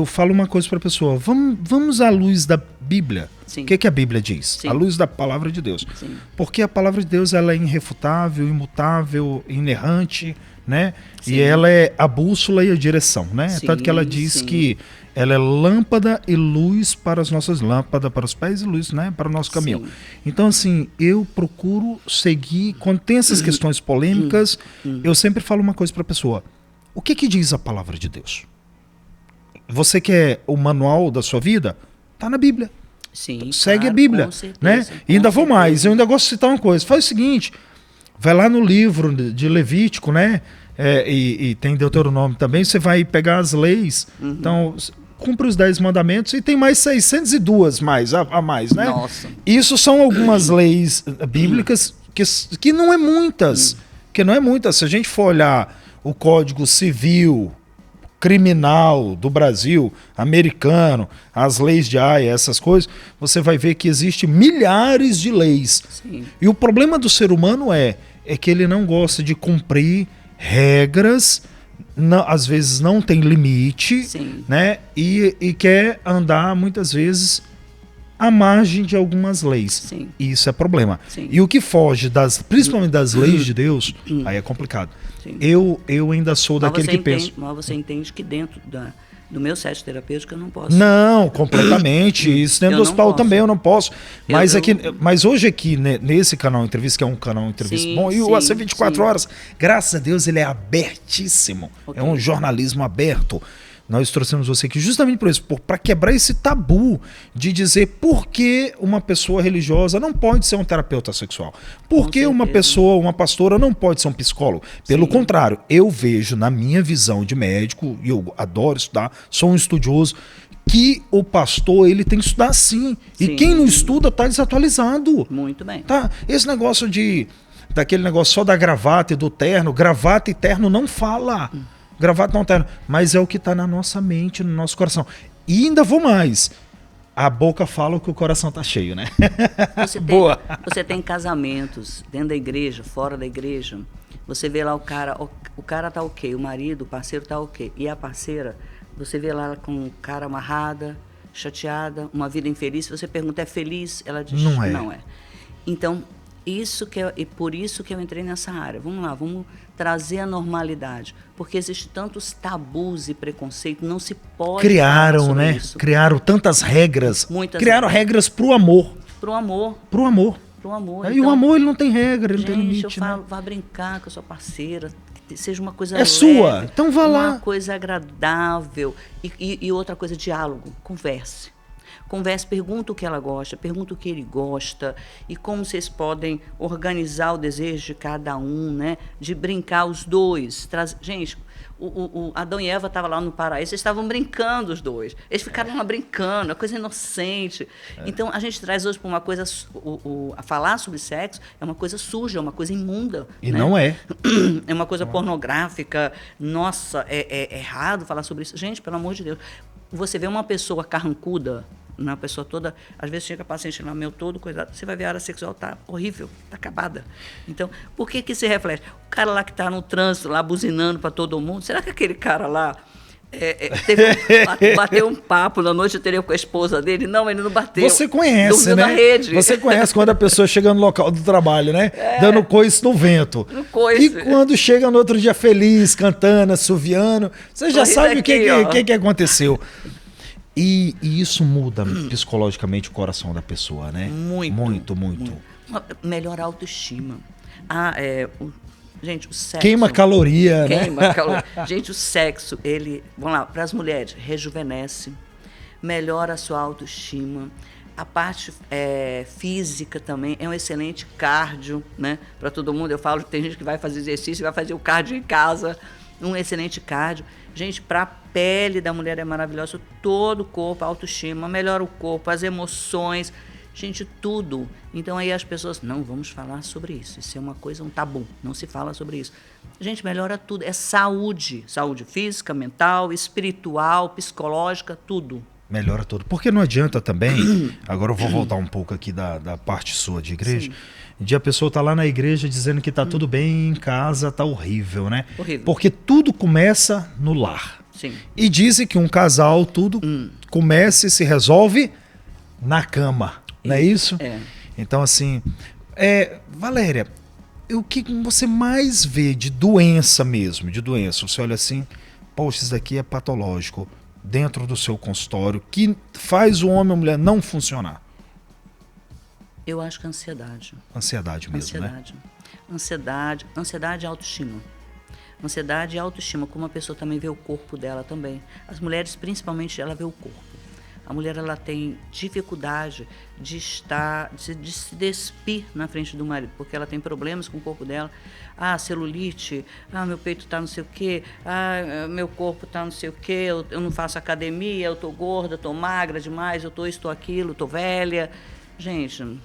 falo uma coisa para a pessoa, vamos à luz da Bíblia. Sim. O que a Bíblia diz? Sim. À luz da palavra de Deus. Sim. Porque a palavra de Deus ela é irrefutável, imutável, inerrante, né? Sim. E ela é a bússola e a direção, né? Sim, tanto que ela diz que ela é lâmpada e luz para as nossas lâmpadas, para os pés e luz, né? Para o nosso caminho. Sim. Então, assim, eu procuro seguir, quando tem essas questões polêmicas, eu sempre falo uma coisa para a pessoa. O que diz a palavra de Deus? Você quer o manual da sua vida? Tá na Bíblia. Sim, segue claro, a Bíblia, né? E ainda vou mais, eu ainda gosto de citar uma coisa. Faz o seguinte, vai lá no livro de Levítico, né? E tem Deuteronômio também, você vai pegar as leis. Então, cumpre os 10 mandamentos e tem mais 602 a mais, né? Nossa. Isso são algumas leis bíblicas que não é muitas. Se a gente for olhar o Código Civil, criminal do Brasil, americano, as leis de Haia, essas coisas, você vai ver que existe milhares de leis. Sim. E o problema do ser humano é que ele não gosta de cumprir regras, às vezes não tem limite, Sim. né? E quer andar muitas vezes à margem de algumas leis. Sim. E isso é problema. Sim. E o que foge principalmente das leis de Deus, aí é complicado. Sim. Eu ainda sou daquele que pensa. Mas você entende que dentro do meu set terapêutico eu não posso. Não, completamente. Isso dentro do hospital também eu não posso. Mas hoje aqui, nesse canal Entrevista, que é um canal Entrevista bom, e o AC 24 Horas, graças a Deus, ele é abertíssimo. Okay. É um jornalismo aberto. Nós trouxemos você aqui justamente por isso, para quebrar esse tabu de dizer por que uma pessoa religiosa não pode ser um terapeuta sexual. Por que uma pessoa, uma pastora, não pode ser um psicólogo. Pelo contrário, eu vejo na minha visão de médico, e eu adoro estudar, sou um estudioso, que o pastor ele tem que estudar sim. E quem não estuda está desatualizado. Muito bem. Tá? Esse negócio daquele negócio só da gravata e do terno, gravata e terno não fala. Gravata não terno, mas é o que está na nossa mente, no nosso coração. E ainda vou mais. A boca fala que o coração está cheio, né? Boa. Você tem casamentos dentro da igreja, fora da igreja. Você vê lá o cara tá ok, o marido, o parceiro tá ok. E a parceira, você vê lá com o cara amarrada, chateada, uma vida infeliz. Você pergunta, é feliz? Ela diz, não é. Então, por isso que eu entrei nessa área. Vamos lá, vamos trazer a normalidade. Porque existem tantos tabus e preconceitos, não se pode criaram, falar sobre né? isso. Criaram tantas regras. Criaram regras pro amor. Pro amor. Pro amor. Pro amor. E o amor, ele não tem regra, ele não tem limite. Eu falo, vá brincar com a sua parceira, que seja uma coisa leve, sua, então vá lá. Uma coisa agradável. E outra coisa, diálogo, converse. Converse, pergunta o que ela gosta, pergunta o que ele gosta e como vocês podem organizar o desejo de cada um, né? De brincar os dois. Gente, Adão e Eva estavam lá no paraíso, eles estavam brincando os dois. Eles ficaram lá brincando, uma coisa inocente. Então, a gente traz hoje para uma coisa... a falar sobre sexo é uma coisa suja, é uma coisa imunda. E né? não é. É uma coisa pornográfica. Nossa, é errado falar sobre isso. Gente, pelo amor de Deus. Você vê uma pessoa carrancuda, uma pessoa toda, às vezes chega paciente lá, meu todo, coisado, você vai ver a área sexual tá horrível, tá acabada. Então, por que se reflete? O cara lá que está no trânsito, lá buzinando para todo mundo, será que aquele cara lá bateu um papo na noite anterior com a esposa dele? Não, ele não bateu. Você conhece, né? Na rede. Você conhece quando a pessoa chega no local do trabalho, né? Dando coice no vento. No coice. E quando chega no outro dia feliz, cantando, assoviando, você já sabe o que aconteceu. E isso muda psicologicamente o coração da pessoa, né? Muito. Melhora a autoestima. Gente, o sexo... Queima caloria, né? Gente, o sexo, vamos lá, para as mulheres, rejuvenesce, melhora a sua autoestima. A parte física também é um excelente cardio, né? Para todo mundo. Eu falo que tem gente que vai fazer exercício e vai fazer o cardio em casa. Um excelente cardio. Gente, para a pele da mulher é maravilhoso. Todo o corpo, a autoestima, melhora o corpo, as emoções. Gente, tudo. Então aí as pessoas, não, vamos falar sobre isso. Isso é uma coisa, um tabu. Não se fala sobre isso. Gente, melhora tudo. É saúde. Saúde física, mental, espiritual, psicológica, tudo. Melhora tudo. Porque não adianta também, agora eu vou voltar um pouco aqui da parte sua de igreja, de a pessoa tá lá na igreja dizendo que tá tudo bem, em casa tá horrível, né? Horrível. Porque tudo começa no lar. Sim. E dizem que um casal, tudo começa e se resolve na cama, não é isso? É. Então, assim, Valéria, o que você mais vê de doença mesmo, de doença? Você olha assim, poxa, isso daqui é patológico, dentro do seu consultório, que faz o homem ou a mulher não funcionar? Eu acho que a ansiedade. Ansiedade mesmo, né? Ansiedade e autoestima. Ansiedade e autoestima, como a pessoa também vê o corpo dela também. As mulheres, principalmente, ela vê o corpo. A mulher, ela tem dificuldade de se despir na frente do marido, porque ela tem problemas com o corpo dela. Celulite, meu peito tá não sei o quê, meu corpo tá não sei o quê, eu não faço academia, eu tô gorda, tô magra demais, eu tô isso, tô aquilo, tô velha. Gente,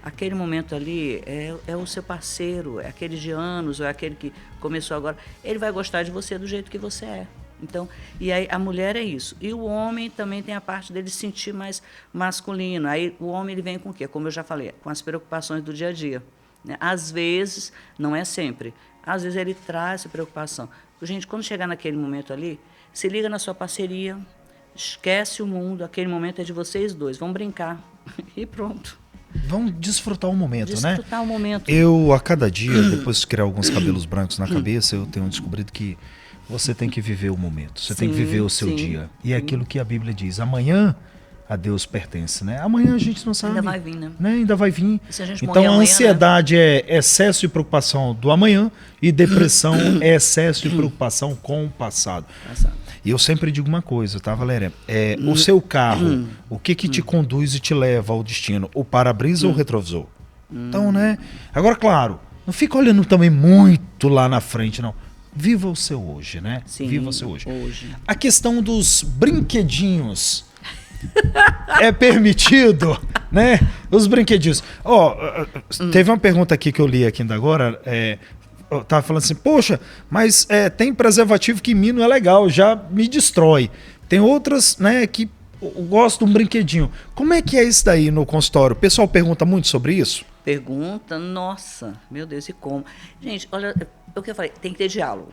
aquele momento ali é o seu parceiro, é aquele de anos, ou é aquele que começou agora. Ele vai gostar de você do jeito que você é. Então, e aí a mulher é isso. E o homem também tem a parte dele se sentir mais masculino. Aí o homem ele vem com o quê? Como eu já falei, com as preocupações do dia a dia. Né? Às vezes, não é sempre, às vezes ele traz essa preocupação. Gente, quando chegar naquele momento ali, se liga na sua parceria, esquece o mundo, aquele momento é de vocês dois, vão brincar e pronto. Vamos desfrutar o momento, né? Desfrutar o momento. Eu, a cada dia, depois de criar alguns cabelos brancos na cabeça, eu tenho descobrido que você tem que viver o momento, você tem que viver o seu dia. E é aquilo que a Bíblia diz, amanhã a Deus pertence, né? Amanhã a gente não sabe. Ainda vai vir, né? Ainda vai vir. Se a gente então morrer a amanhã, ansiedade é excesso de preocupação do amanhã e depressão é excesso de preocupação com o passado. E eu sempre digo uma coisa, tá, Valéria? O seu carro, o que te conduz e te leva ao destino? O para-brisa ou o retrovisor? Então, né? Agora, claro, não fica olhando também muito lá na frente, não. Viva o seu hoje, né? Sim, viva o seu hoje. Hoje. A questão dos brinquedinhos é permitido, né? Os brinquedinhos. Teve uma pergunta aqui que eu li aqui ainda agora. Eu tava falando assim, poxa, mas tem preservativo que em mim não é legal, já me destrói. Tem outras, né, que eu gosto de um brinquedinho. Como é que é isso daí no consultório? O pessoal pergunta muito sobre isso? Pergunta, nossa, meu Deus, e como? Gente, olha, o que eu falei, tem que ter diálogo.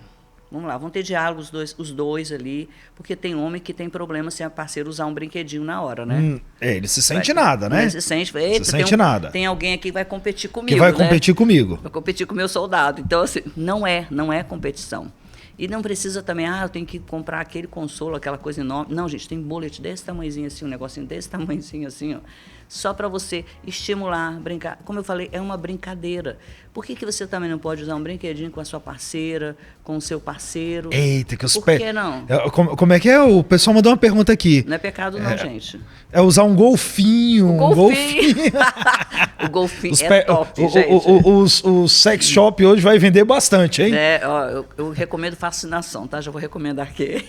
Vamos lá, vão ter diálogo os dois ali, porque tem homem que tem problema sem a parceira usar um brinquedinho na hora, né? Ele se sente nada, né? Ele se sente, eita, se sente nada. Tem alguém aqui que vai competir comigo, que vai competir comigo. Vai competir com o meu soldado. Então, assim, não é competição. E não precisa também, eu tenho que comprar aquele consolo, aquela coisa enorme. Não, gente, tem bullet desse tamanhozinho assim, um negocinho desse tamanhozinho assim, ó. Só para você estimular, brincar. Como eu falei, é uma brincadeira. Por que você também não pode usar um brinquedinho com a sua parceira, com o seu parceiro? Eita, que os Por que não? Como é que é? O pessoal mandou uma pergunta aqui. Não é pecado não, gente. É usar um golfinho. O golfinho é top, gente. O sex shop hoje vai vender bastante, hein? Eu recomendo Fascinação, tá? Já vou recomendar aqui.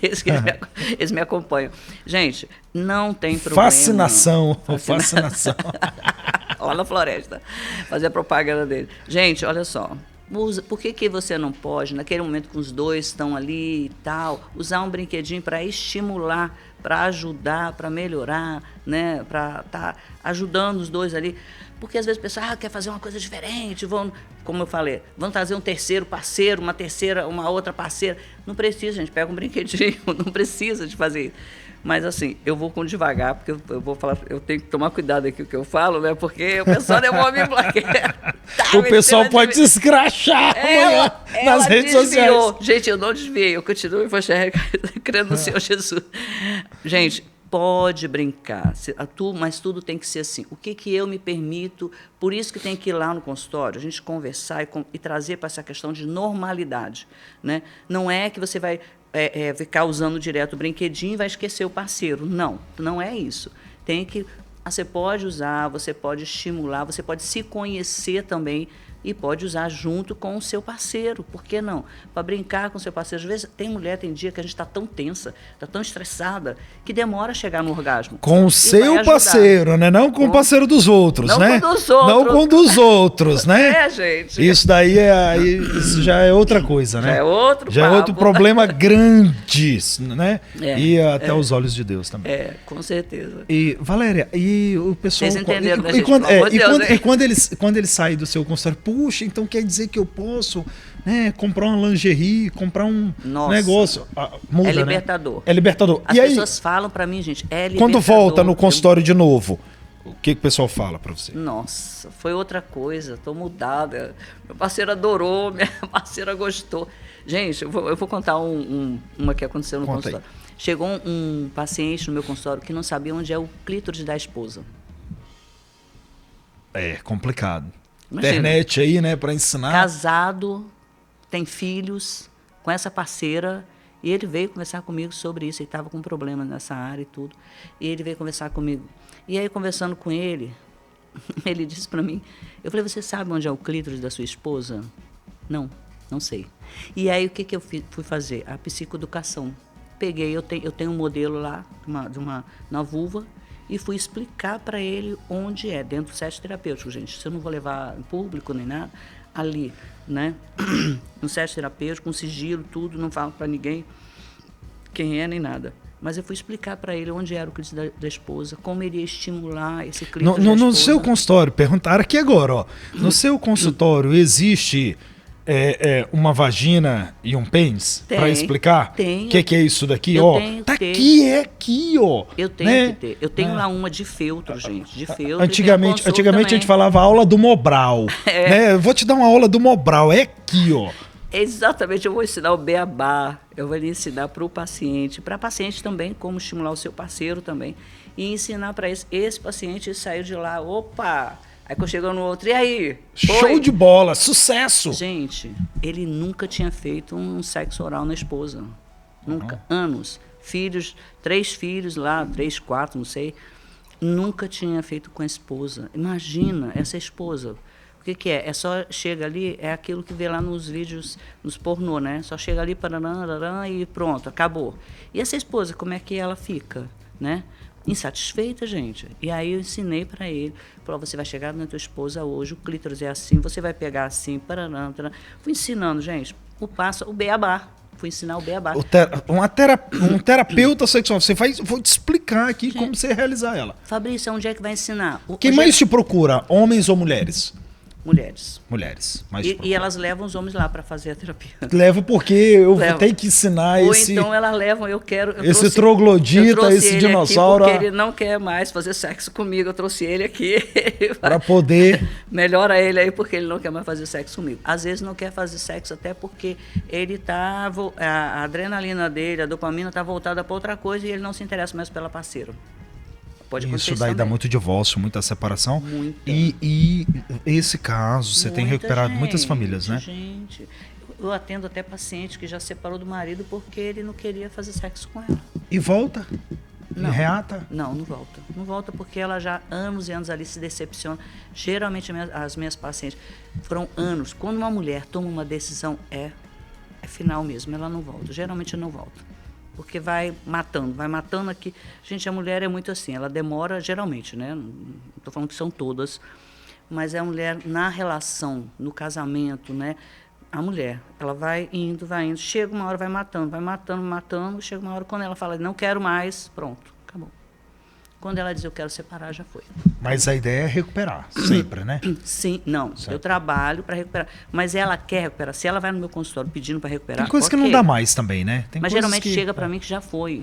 Eles me acompanham. Gente, não tem problema. Fascinação. Olha a Floresta. Fazer a propaganda dele. Gente, olha só. Por que você não pode, naquele momento que os dois estão ali e tal, usar um brinquedinho para estimular, para ajudar, para melhorar, né? Para estar ajudando os dois ali. Porque às vezes o pessoal quer fazer uma coisa diferente, como eu falei, vão trazer um terceiro parceiro, uma outra parceira. Não precisa, gente, pega um brinquedinho, não precisa de fazer isso. Mas assim, eu vou com devagar, porque eu vou falar, eu tenho que tomar cuidado aqui com o que eu falo, né? Porque o pessoal demora me bloquear. O pessoal pode te escrachar amanhã nas redes sociais. Gente, eu não desviei, eu continuo crendo no Senhor Jesus. Gente, pode brincar, mas tudo tem que ser assim. O que eu me permito, por isso que tem que ir lá no consultório, a gente conversar e trazer para essa questão de normalidade, né? Não é que você vai ficar usando direto o brinquedinho e vai esquecer o parceiro. Não, não é isso. Você pode usar, você pode estimular, você pode se conhecer também e pode usar junto com o seu parceiro. Por que não? Para brincar com o seu parceiro. Às vezes tem dia que a gente está tão tensa, está tão estressada, que demora a chegar no orgasmo. Com o seu parceiro, né? Não com o parceiro dos outros, não né? Com dos outros. Não com dos outros, né? Gente. Isso daí isso já é outra coisa, né? Já é outro problema grande, né? E até os olhos de Deus também. Com certeza. E, Valéria, e o pessoal... Vocês entenderam, né, gente? Quando ele sai do seu consultório, puxa, então quer dizer que eu posso, né, comprar uma lingerie, comprar um negócio. Muda, é libertador. Né? É libertador. As pessoas falam pra mim, gente, é libertador. Quando volta no consultório de novo, o que o pessoal fala pra você? Nossa, foi outra coisa, tô mudada. Meu parceiro adorou, minha parceira gostou. Gente, eu vou contar uma que aconteceu no consultório. Aí. Chegou um paciente no meu consultório que não sabia onde é o clítoris da esposa. É complicado. Imagina. Internet aí, né, para ensinar. Casado, tem filhos, com essa parceira, e ele veio conversar comigo sobre isso. Ele estava com problemas nessa área e tudo. E ele veio conversar comigo. E aí, conversando com ele, ele disse para mim, eu falei, você sabe onde é o clítoris da sua esposa? Não sei. E aí, o que eu fui fazer? A psicoeducação. Peguei, eu tenho um modelo lá, na vulva, e fui explicar para ele onde é, dentro do set terapêutico, gente. Se eu não vou levar em público nem nada, ali, né? No set terapêutico, com sigilo, tudo, não falo para ninguém quem é nem nada. Mas eu fui explicar para ele onde era o clítoris da esposa, como iria estimular esse clítoris da esposa. No seu consultório, perguntaram aqui agora, ó. No seu consultório existe... uma vagina e um pênis para explicar? Tem. O que é isso daqui, ó? Tá aqui, ó. Eu tenho que ter. Eu tenho lá uma de feltro, gente. De feltro. Antigamente a gente falava aula do Mobral. Né? Eu vou te dar uma aula do Mobral. É aqui, ó. Exatamente. Eu vou ensinar o beabá. Eu vou lhe ensinar para o paciente. Para paciente também, como estimular o seu parceiro também. E ensinar para esse paciente sair de lá. Opa! Aí quando chegou no outro, e aí? Show de bola, sucesso! Gente, ele nunca tinha feito um sexo oral na esposa. Nunca. Anos. 3 filhos lá, 3, 4, não sei. Nunca tinha feito com a esposa. Imagina, essa esposa. O que é? É só chega ali, é aquilo que vê lá nos vídeos, nos pornô, né? Só chega ali, paraná, e pronto, acabou. E essa esposa, como é que ela fica, né? Insatisfeita, gente. E aí eu ensinei para ele. Falou, você vai chegar na tua esposa hoje, o clítoris é assim, você vai pegar assim, paraná. Fui ensinando, gente, o beabá. Fui ensinar o beabá. Um terapeuta sexual. Vou te explicar aqui, gente, como você realizar ela. Fabrício, onde é que vai ensinar? Quem mais te procura, homens ou mulheres? Mulheres. Mulheres. E elas levam os homens lá para fazer a terapia. Levo porque eu vou ter que ensinar Ou esse... então elas levam, esse troglodita, esse dinossauro... Porque ele não quer mais fazer sexo comigo. Eu trouxe ele aqui. Para poder... Melhora ele aí, porque ele não quer mais fazer sexo comigo. Às vezes não quer fazer sexo até porque ele tá... A adrenalina dele, a dopamina está voltada para outra coisa e ele não se interessa mais pela parceira. Pode acontecer isso daí também. dá muito divórcio, muita separação. Muita. E esse caso, você tem recuperado muitas famílias, né? Gente, eu atendo até paciente que já separou do marido porque ele não queria fazer sexo com ela. E volta? Não, e reata? Não volta. Não volta porque ela já anos e anos ali se decepciona. Geralmente as minhas pacientes foram anos. Quando uma mulher toma uma decisão, é final mesmo, ela não volta. Geralmente não volta. Porque vai matando aqui. Gente, a mulher é muito assim, ela demora geralmente, né? Não estou falando que são todas, mas é a mulher na relação, no casamento, né? A mulher, ela vai indo, chega uma hora, vai matando, chega uma hora, quando ela fala, não quero mais, pronto, acabou. Quando ela diz, eu quero separar, já foi. Mas a ideia é recuperar, sempre, né? Sim, não, certo. Eu trabalho para recuperar, mas ela quer recuperar. Se ela vai no meu consultório pedindo para recuperar, tem coisa que não dá mais também, né? Tem mas geralmente chega para mim que já foi.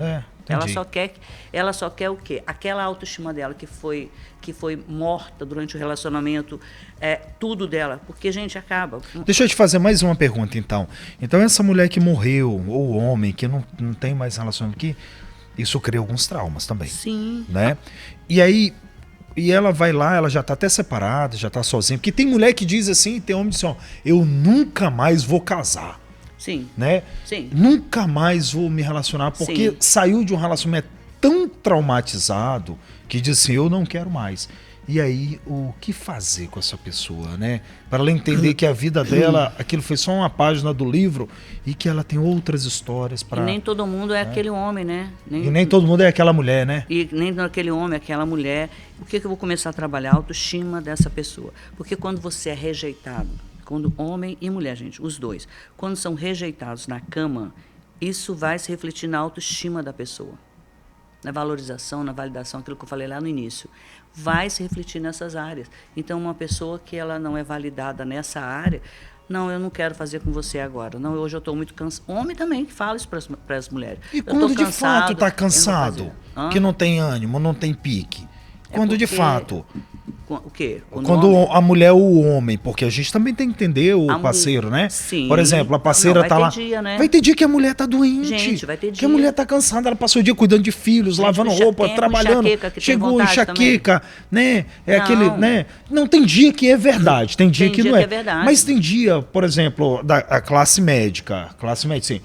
Ela só quer o quê? Aquela autoestima dela que foi morta durante o relacionamento, tudo dela, porque, gente, acaba. Deixa eu te fazer mais uma pergunta, então. Então, essa mulher que morreu, ou homem que não tem mais relacionamento aqui, isso cria alguns traumas também. Sim. Né? E aí, ela vai lá, ela já está até separada, já está sozinha. Porque tem mulher que diz assim, tem homem que diz assim, eu nunca mais vou casar. Sim. Né? Sim. Nunca mais vou me relacionar, porque Sim. saiu de um relacionamento tão traumatizado que diz assim, eu não quero mais. E aí, o que fazer com essa pessoa, né? Para ela entender que a vida dela, aquilo foi só uma página do livro e que ela tem outras histórias para... E nem todo mundo é aquele homem, né? E nem todo mundo é aquela mulher, né? E nem aquele homem, aquela mulher. O que eu vou começar a trabalhar? A autoestima dessa pessoa. Porque quando você é rejeitado, quando homem e mulher, gente, os dois, quando são rejeitados na cama, isso vai se refletir na autoestima da pessoa. Na valorização, na validação, aquilo que eu falei lá no início, vai se refletir nessas áreas. Então, uma pessoa que ela não é validada nessa área, não, eu não quero fazer com você agora. Não, hoje eu estou muito cansado. Homem também que fala isso para as mulheres. E quando de fato está cansado, que não tem ânimo, não tem pique? Quando de fato... O quê? Quando a mulher ou o homem, porque a gente também tem que entender o parceiro, né? Sim. Por exemplo, a parceira tá lá. Dia, né? Vai ter dia que a mulher tá doente. Gente, vai ter dia. Que a mulher tá cansada, ela passou o dia cuidando de filhos, lavando roupa, trabalhando. Chegou enxaqueca, né? Aquele, né? Não, tem dia que é verdade, tem dia que não é. Mas tem dia, por exemplo, a classe médica, sim.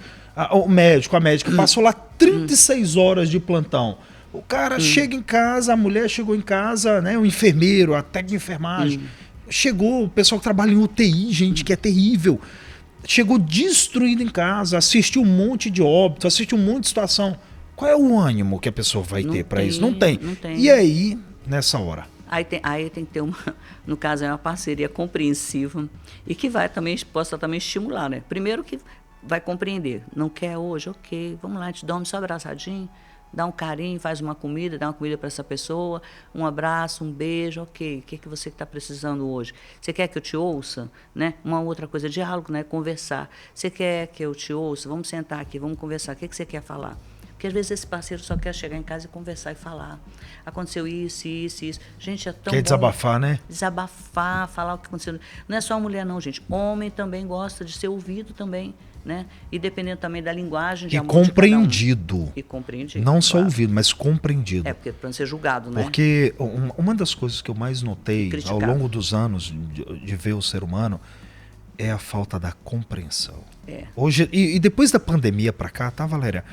O médico, a médica passou lá 36 horas de plantão. O cara chega em casa, a mulher chegou em casa, né? O enfermeiro, a técnica de enfermagem. Chegou o pessoal que trabalha em UTI, gente, que é terrível. Chegou destruído em casa, assistiu um monte de óbito, assistiu um monte de situação. Qual é o ânimo que a pessoa vai ter para isso? Não tem. E aí, nessa hora? Aí tem que ter no caso, é uma parceria compreensiva e que possa também estimular, né? Primeiro que vai compreender. Não quer hoje? Ok, vamos lá, a gente dorme só abraçadinho. Dá um carinho, faz uma comida, dá uma comida para essa pessoa, um abraço, um beijo, ok. O que você está precisando hoje? Você quer que eu te ouça? Né? Uma outra coisa, diálogo, né? Conversar. Você quer que eu te ouça? Vamos sentar aqui, vamos conversar. O que você quer falar? Porque às vezes esse parceiro só quer chegar em casa e conversar e falar. Aconteceu isso. Gente, é tão bom. Quer desabafar, né? Desabafar, falar o que aconteceu. Não é só a mulher, não, gente. Homem também gosta de ser ouvido também. Né? E dependendo também da linguagem de amor compreendido. E compreendido. Não só ouvido, mas compreendido. Porque para não ser julgado, né? Porque uma das coisas que eu mais notei ao longo dos anos de ver o ser humano é a falta da compreensão. Hoje, e depois da pandemia para cá, tá, Valéria?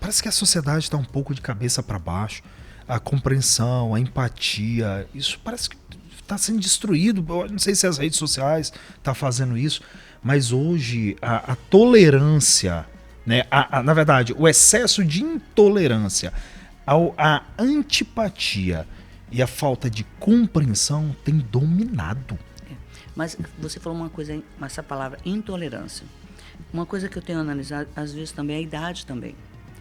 Parece que a sociedade está um pouco de cabeça para baixo. A compreensão, a empatia, isso parece que está sendo destruído. Eu não sei se as redes sociais estão fazendo isso. Mas hoje a tolerância, né? Na verdade, o excesso de intolerância, a antipatia e a falta de compreensão tem dominado. Mas você falou uma coisa, essa palavra intolerância. Uma coisa que eu tenho analisado, às vezes também é a idade também.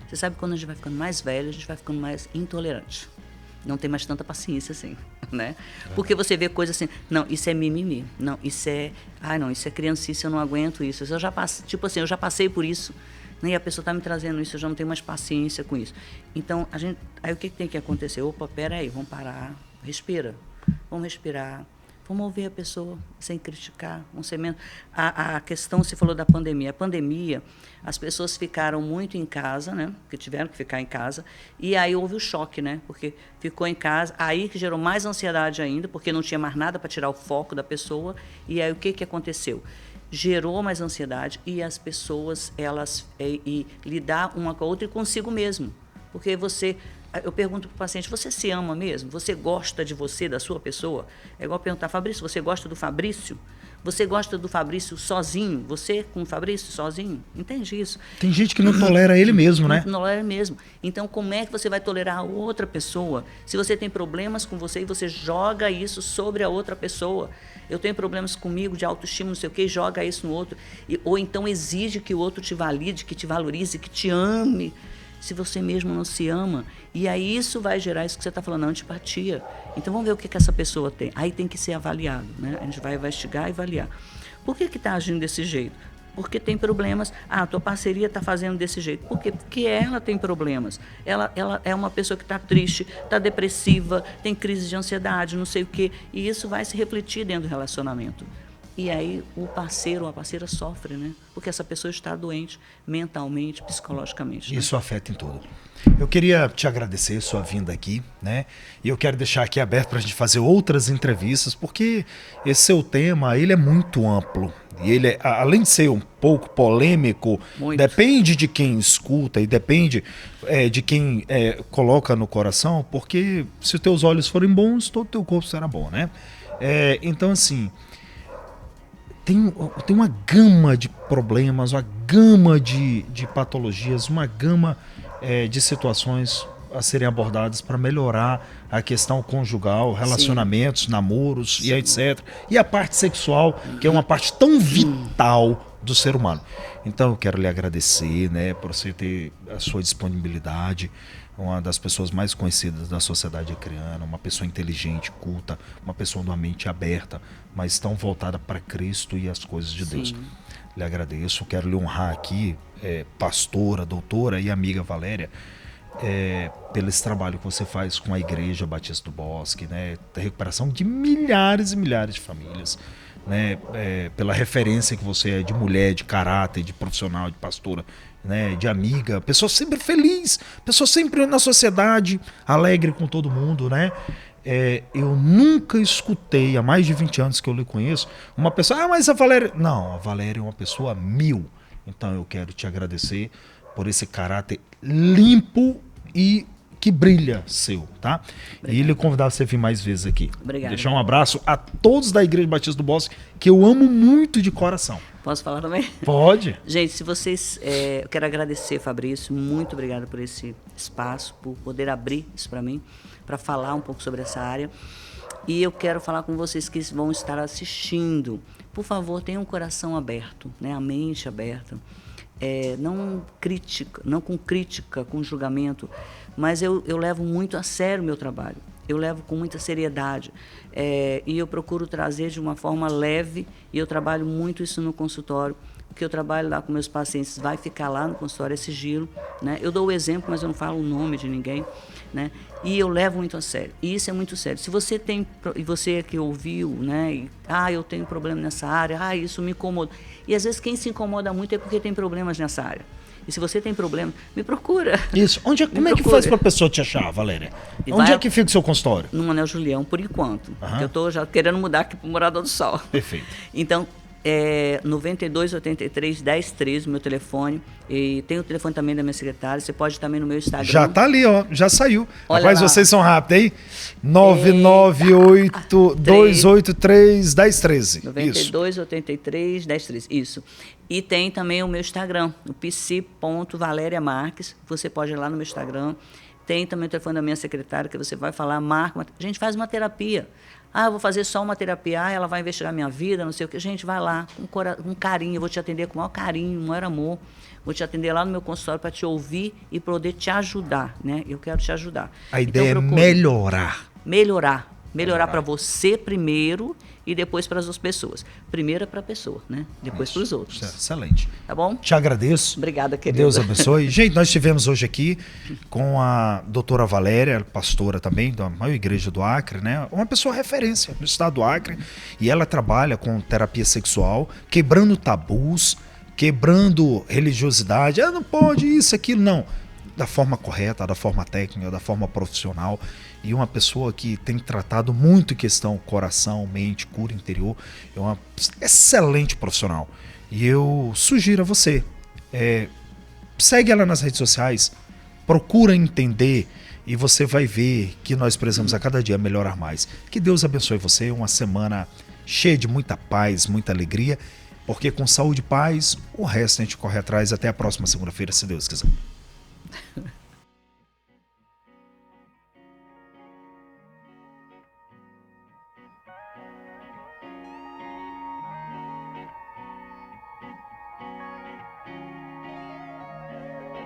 Você sabe que quando a gente vai ficando mais velho, a gente vai ficando mais intolerante. não tem mais tanta paciência assim, né? Porque você vê coisas assim, não, isso é mimimi, não, isso é, não, isso é criancice, eu não aguento isso. Eu já passei, tipo assim, eu já passei por isso, né? E a pessoa está me trazendo isso, eu já não tenho mais paciência com isso. Então, aí o que tem que acontecer? Opa, peraí, vamos parar, respira, vamos respirar. Vamos ouvir a pessoa sem criticar. A questão, você falou da pandemia. A pandemia, as pessoas ficaram muito em casa, né? Porque tiveram que ficar em casa. E aí houve o choque, né? Porque ficou em casa. Aí que gerou mais ansiedade ainda, porque não tinha mais nada para tirar o foco da pessoa. E aí o que aconteceu? Gerou mais ansiedade e as pessoas, elas lidar uma com a outra e consigo mesmo. Porque eu pergunto para o paciente, você se ama mesmo? Você gosta de você, da sua pessoa? É igual perguntar, Fabrício, você gosta do Fabrício? Você gosta do Fabrício sozinho? Você com o Fabrício sozinho? Entende isso? Tem gente que não tolera ele mesmo, né? Não tolera mesmo. Então, como é que você vai tolerar a outra pessoa? Se você tem problemas com você e você joga isso sobre a outra pessoa. Eu tenho problemas comigo de autoestima, não sei o quê, joga isso no outro. Ou então exige que o outro te valide, que te valorize, que te ame. Se você mesmo não se ama. E aí isso vai gerar isso que você está falando, antipatia. Então vamos ver o que essa pessoa tem. Aí tem que ser avaliado, né? A gente vai investigar e avaliar. Por que está agindo desse jeito? Porque tem problemas. A tua parceria está fazendo desse jeito. Por quê? Porque ela tem problemas. Ela é uma pessoa que está triste, está depressiva, tem crise de ansiedade, não sei o quê. E isso vai se refletir dentro do relacionamento. E aí o parceiro ou a parceira sofre, né? Porque essa pessoa está doente mentalmente, psicologicamente. Né? Isso afeta em tudo. Eu queria te agradecer a sua vinda aqui, né? E eu quero deixar aqui aberto para a gente fazer outras entrevistas, porque esse seu tema, ele é muito amplo. E ele, além de ser um pouco polêmico, muito. Depende de quem escuta e depende de quem coloca no coração, porque se os teus olhos forem bons, todo o teu corpo será bom, né? Então, assim... Tem uma gama de problemas, uma gama de patologias, uma gama de situações a serem abordadas para melhorar a questão conjugal, relacionamentos, Sim. namoros Sim. e etc. E a parte sexual, que é uma parte tão vital do ser humano. Então eu quero lhe agradecer, né, por você ter a sua disponibilidade, uma das pessoas mais conhecidas da sociedade acreana, uma pessoa inteligente, culta, uma pessoa de uma mente aberta, mas tão voltada para Cristo e as coisas de Deus. Lhe agradeço, quero lhe honrar aqui, pastora, doutora e amiga Valéria, pelo esse trabalho que você faz com a Igreja Batista do Bosque, né, da recuperação de milhares e milhares de famílias, né, pela referência que você é de mulher, de caráter, de profissional, de pastora, né, de amiga, pessoa sempre feliz, pessoa sempre na sociedade, alegre com todo mundo, né? Eu nunca escutei, há mais de 20 anos que eu lhe conheço, uma pessoa, mas a Valéria... Não, a Valéria é uma pessoa 1000. Então eu quero te agradecer por esse caráter limpo e que brilha seu, tá? Obrigado. E lhe convidar você a vir mais vezes aqui. Obrigado. Deixar um abraço a todos da Igreja Batista do Bosque, que eu amo muito de coração. Posso falar também? Pode. Gente, se vocês... eu quero agradecer, Fabrício, muito obrigado por esse espaço, por poder abrir isso para mim, para falar um pouco sobre essa área. E eu quero falar com vocês que vão estar assistindo. Por favor, tenham um coração aberto, né? A mente aberta. Não com crítica, com julgamento, mas eu levo muito a sério o meu trabalho. Eu levo com muita seriedade e eu procuro trazer de uma forma leve, e eu trabalho muito isso no consultório. O que eu trabalho lá com meus pacientes vai ficar lá no consultório, é sigilo, né? Eu dou o exemplo, mas eu não falo o nome de ninguém, né? E eu levo muito a sério, e isso é muito sério. Se você tem, e você que ouviu, né? Eu tenho problema nessa área, isso me incomoda. E às vezes quem se incomoda muito é porque tem problemas nessa área. E se você tem problema, me procura. Isso. Como é que faz para a pessoa te achar, Valéria? Onde é que fica o seu consultório? No Anel Julião, por enquanto. Eu estou já querendo mudar aqui para o Morador do Sol. Perfeito. Então, 9283 1013, meu telefone. E tem o telefone também da minha secretária. Você pode também no meu Instagram. Já tá ali, ó. Já saiu. Olha Rapaz, lá. Vocês são rápidos, hein? 998 283 1013. 9283 1013. Isso. E tem também o meu Instagram, o psi.valeriamarques. Você pode ir lá no meu Instagram. Tem também o telefone da minha secretária, que você vai falar, marca, a gente faz uma terapia. Ah, eu vou fazer só uma terapia, ela vai investigar minha vida, não sei o que. Gente, vai lá, com carinho, eu vou te atender com o maior carinho, o maior amor. Vou te atender lá no meu consultório para te ouvir e poder te ajudar, né? Eu quero te ajudar. A ideia é melhorar. Melhorar para você primeiro e depois para as outras pessoas. Primeiro é para a pessoa, né? Depois para os outros. Excelente. Tá bom? Te agradeço. Obrigada, querida. Deus abençoe. Gente, nós estivemos hoje aqui com a doutora Valéria, pastora também da maior igreja do Acre, né? Uma pessoa referência no estado do Acre. E ela trabalha com terapia sexual, quebrando tabus, quebrando religiosidade. Ah, não pode isso, aquilo, não. Da forma correta, da forma técnica, da forma profissional. E uma pessoa que tem tratado muito questão coração, mente, cura interior. É uma excelente profissional. E eu sugiro a você, segue ela nas redes sociais, procura entender e você vai ver que nós precisamos a cada dia melhorar mais. Que Deus abençoe você, uma semana cheia de muita paz, muita alegria, porque com saúde e paz, o resto a gente corre atrás. Até a próxima segunda-feira, se Deus quiser.